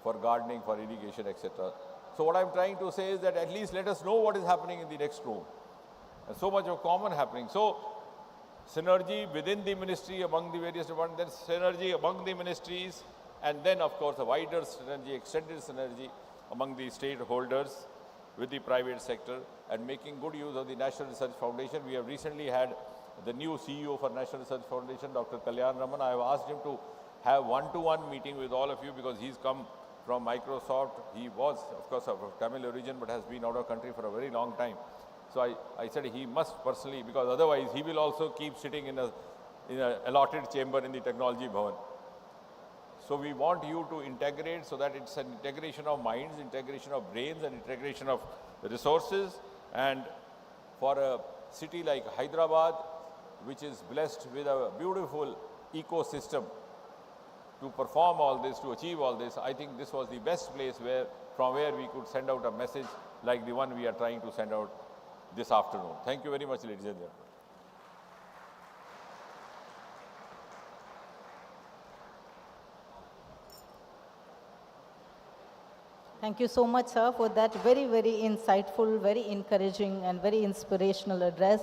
J: for gardening, for irrigation, etc. So what I'm trying to say is that at least let us know what is happening in the next room. And so much of common happening. So synergy within the ministry among the various departments, then synergy among the ministries, and then of course a wider synergy, extended synergy among the stakeholders with the private sector, and making good use of the National Research Foundation. We have recently had the new CEO for National Research Foundation, Dr. Kalyan Raman. I have asked him to have one-to-one meeting with all of you because he's come from Microsoft. He was, of course, of Tamil origin, but has been out of country for a very long time. So I said he must personally, because otherwise he will also keep sitting in a allotted chamber in the Technology Bhavan. So we want you to integrate so that it's an integration of minds, integration of brains, and integration of resources. And for a city like Hyderabad, which is blessed with a beautiful ecosystem to perform all this, to achieve all this, I think this was the best place from where we could send out a message like the one we are trying to send out this afternoon. Thank you very much, ladies and gentlemen.
A: Thank you so much, sir, for that very, very insightful, very encouraging, and very inspirational address.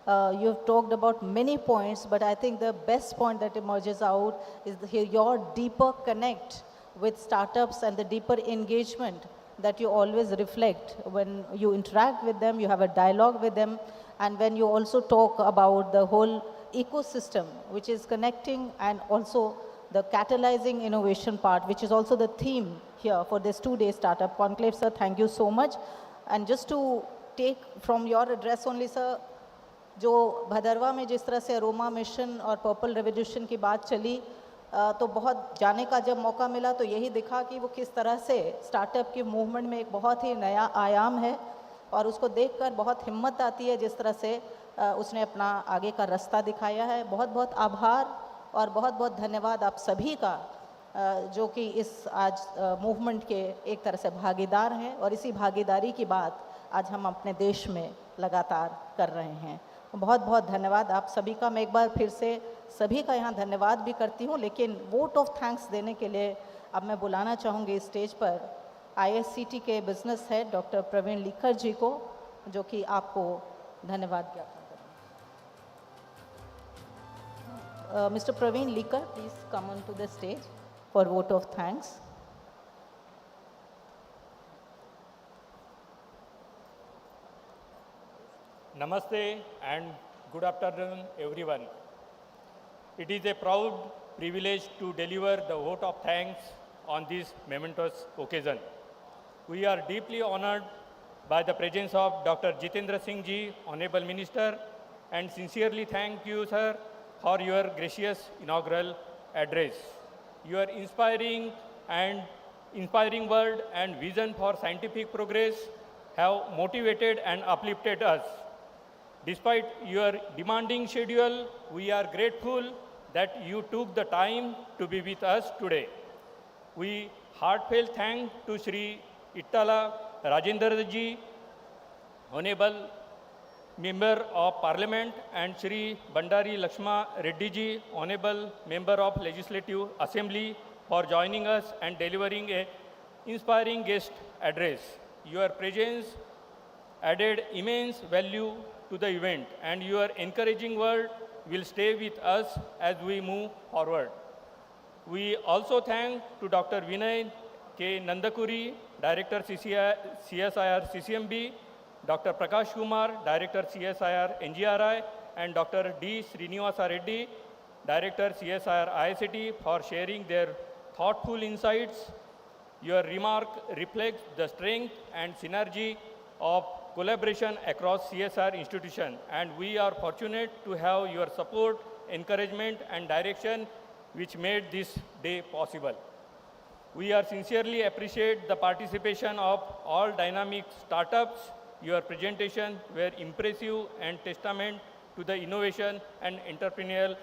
A: You have talked about many points, but I think the best point that emerges out is your deeper connect with startups and the deeper engagement that you always reflect when you interact with them, you have a dialogue with them, and when you also talk about the whole ecosystem, which is connecting, and also the catalyzing innovation part, which is also the theme here for this 2-day startup conclave. Sir, thank you so much. And just to take from your address only, sir, जो भदरवा में जिस तरह से aroma mission और purple revolution की बात चली, तो बहुत जाने का जब मौका मिला तो यही दिखा कि वो किस तरह से स्टार्टअप की मूवमेंट में एक बहुत ही नया आयाम है, और उसको देखकर बहुत हिम्मत आती है जिस तरह से उसने अपना आगे का रास्ता दिखाया है. बहुत बहुत आभार और बहुत बहुत धन्यवाद आप सभी का जो कि इस आज मूवमेंट के एक तरह से भागीदार हैं, और इसी भागीदारी की बात आज हम अपने देश में लगातार कर रहे हैं. बहुत बहुत धन्यवाद आप सभी का. मैं एक बार फिर से सभी का यहाँ धन्यवाद भी करती हूँ, लेकिन वोट ऑफ थैंक्स देने के लिए अब मैं बुलाना चाहूँगी स्टेज पर ISCT के business head doctor Praveen Leekar ji को, जो कि आपको धन्यवाद ज्ञापन करेंगे. Mister Praveen Leekar, please come on to the stage for vote of thanks.
K: Namaste and good afternoon, everyone. It is a proud privilege to deliver the vote of thanks on this momentous occasion. We are deeply honored by the presence of Dr. Jitendra Singh ji, Honorable Minister, and sincerely thank you, sir, for your gracious inaugural address. Your inspiring word and vision for scientific progress have motivated and uplifted us. Despite your demanding schedule, we are grateful that you took the time to be with us today. We heartfelt thank to Shri Ittala Rajendra ji, Honorable Member of Parliament, and Shri Bandari Lakshma Reddy ji, Honorable Member of Legislative Assembly, for joining us and delivering a inspiring guest address. Your presence added immense value to the event, and your encouraging word will stay with us as we move forward. We also thank to Dr. Vinay K. Nandakuri, Director CSIR CCMB, Dr. Prakash Kumar, Director CSIR NGRI, and Dr. D. Srinivasa Reddy, Director CSIR ICT, for sharing their thoughtful insights. Your remark reflects the strength and synergy of collaboration across CSR institutions, and we are fortunate to have your support, encouragement, and direction which made this day possible. We are sincerely appreciate the participation of all dynamic startups. Your presentation were impressive and testament to the innovation and entrepreneurial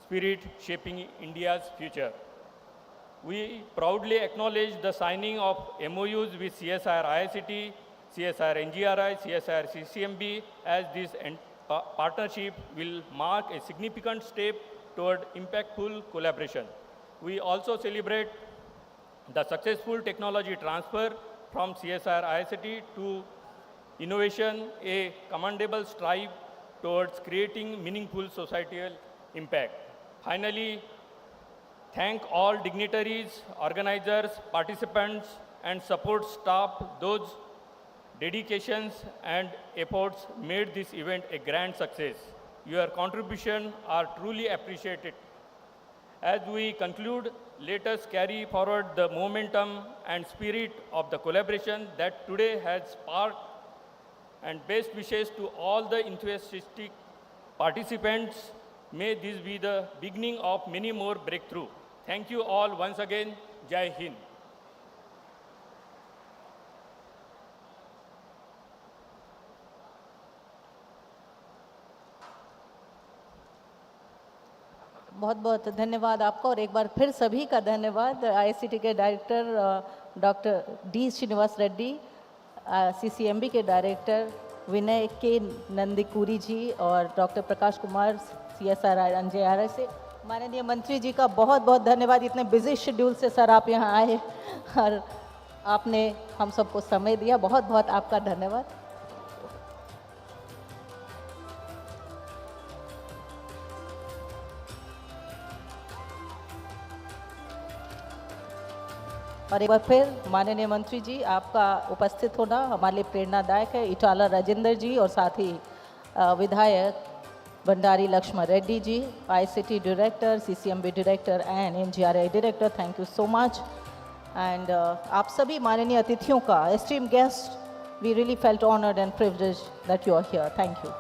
K: spirit shaping India's future. We proudly acknowledge the signing of MOUs with CSIR ICT, CSIR NGRI, CSIR CCMB, as this partnership will mark a significant step toward impactful collaboration. We also celebrate the successful technology transfer from CSIR ICT to innovation, a commendable strive towards creating meaningful societal impact. Finally, thank all dignitaries, organizers, participants, and support staff. Those dedications and efforts made this event a grand success. Your contributions are truly appreciated. As we conclude, let us carry forward the momentum and spirit of the collaboration that today has sparked, and best wishes to all the enthusiastic participants. May this be the beginning of many more breakthroughs. Thank you all once again. Jai Hind.
A: बहुत बहुत धन्यवाद आपका, और एक बार फिर सभी का धन्यवाद आईसीटी के director doctor D Srinivas Reddy, CCMB के डायरेक्टर विनय के नंदकुरी जी, और doctor Prakash Kumar CSR NGRI से। माननीय मंत्री जी का बहुत बहुत धन्यवाद, इतने बिजी शेड्यूल से सर आप यहाँ आए और आपने हम सबको समय दिया, बहुत बहुत आपका धन्यवाद। और एक बार फिर माननीय मंत्री जी, आपका उपस्थित होना हमारे लिए प्रेरणादायक है। इटाला राजेंद्र जी और साथ ही विधायक Bhandari Lakshman Reddy ji, ICT director, CCMB director and NGRI director, thank you so much. And आप सभी माननीय अतिथियों का, esteemed guest, we really felt honoured and privileged that you are here, thank you.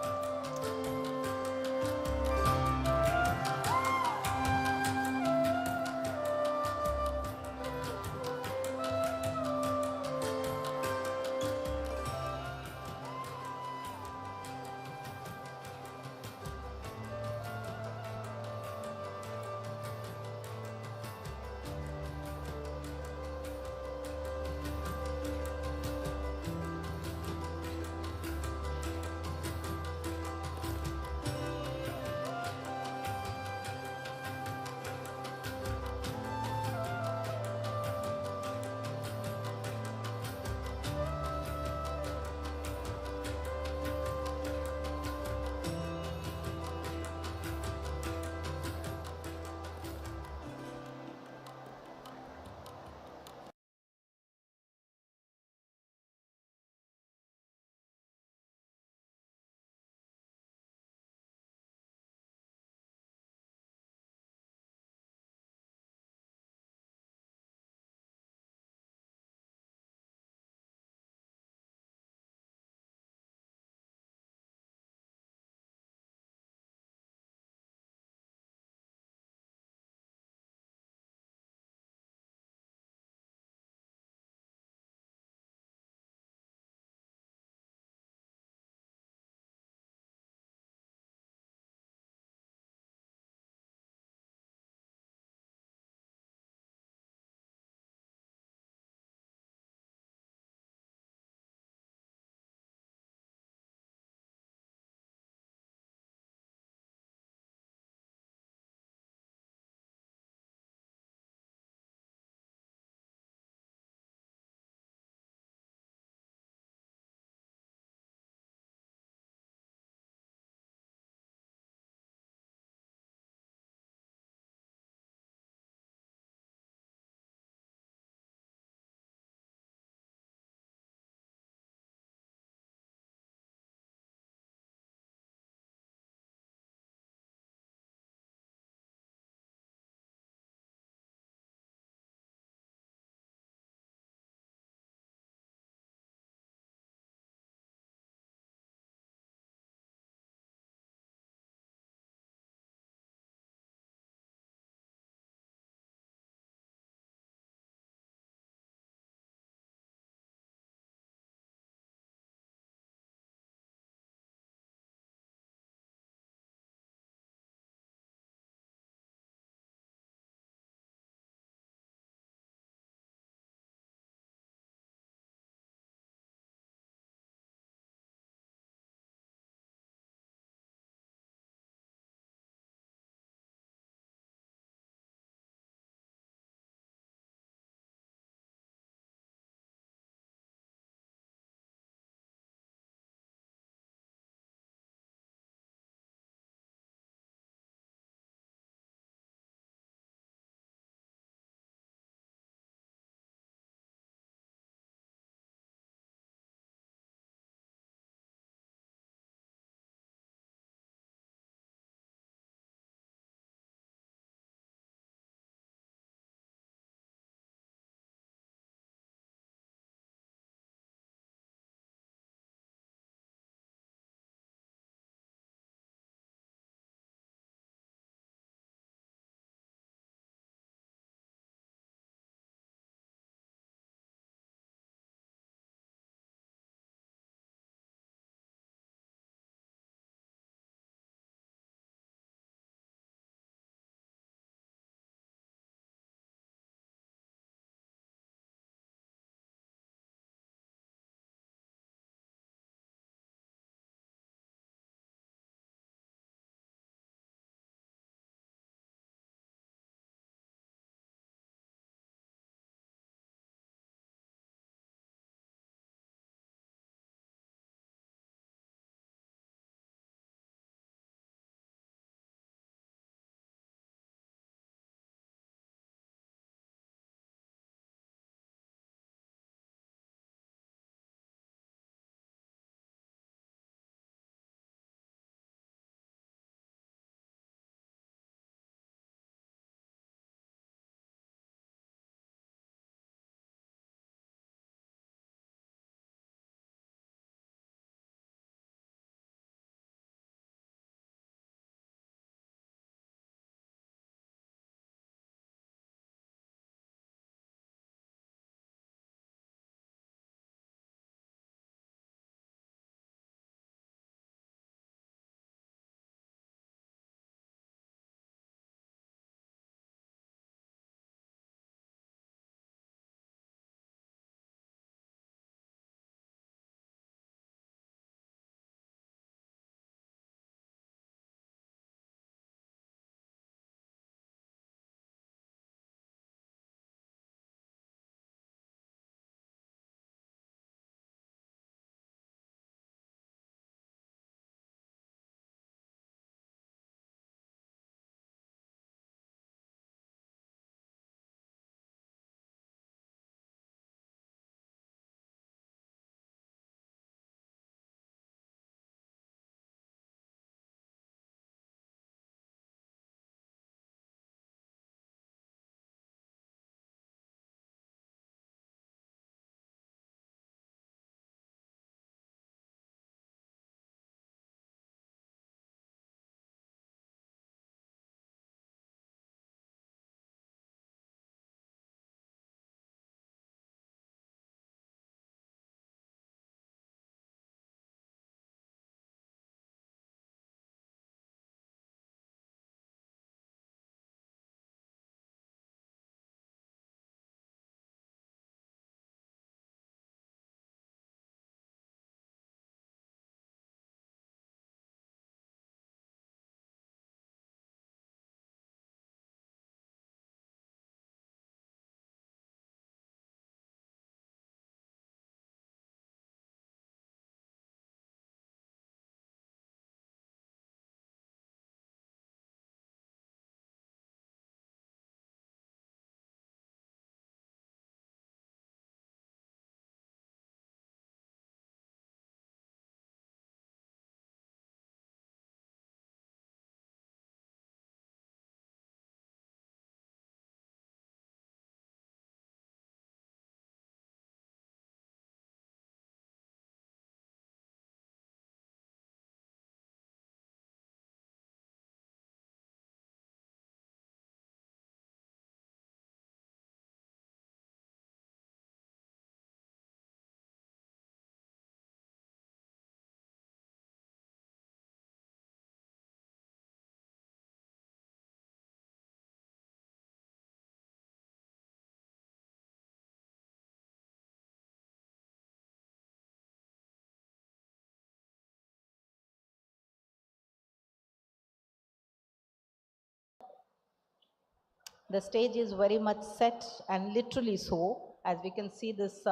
A: The stage is very much set and literally so. As we can see, this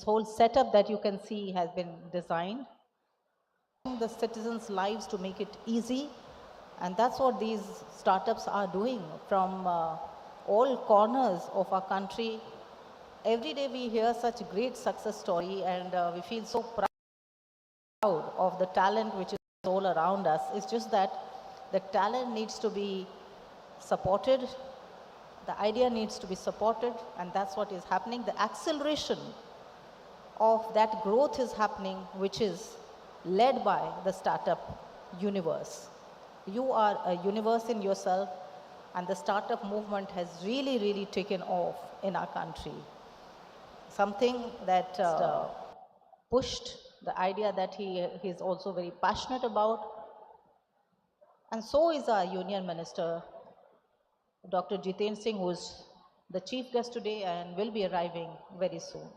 A: whole setup that you can see has been designed. The citizens' lives to make it easy, and that's what these startups are doing from all corners of our country. Every day we hear such a great success story, and we feel so proud of the talent which is all around us. It's just that the talent needs to be supported, the idea needs to be supported, and that's what is happening. The acceleration of that growth is happening, which is led by the startup universe. You are a universe in yourself, and the startup movement has really, really taken off in our country. Something that pushed the idea that he is also very passionate about. And so is our Union Minister, Dr. Jitendra Singh, who is the chief guest today and will be arriving very soon.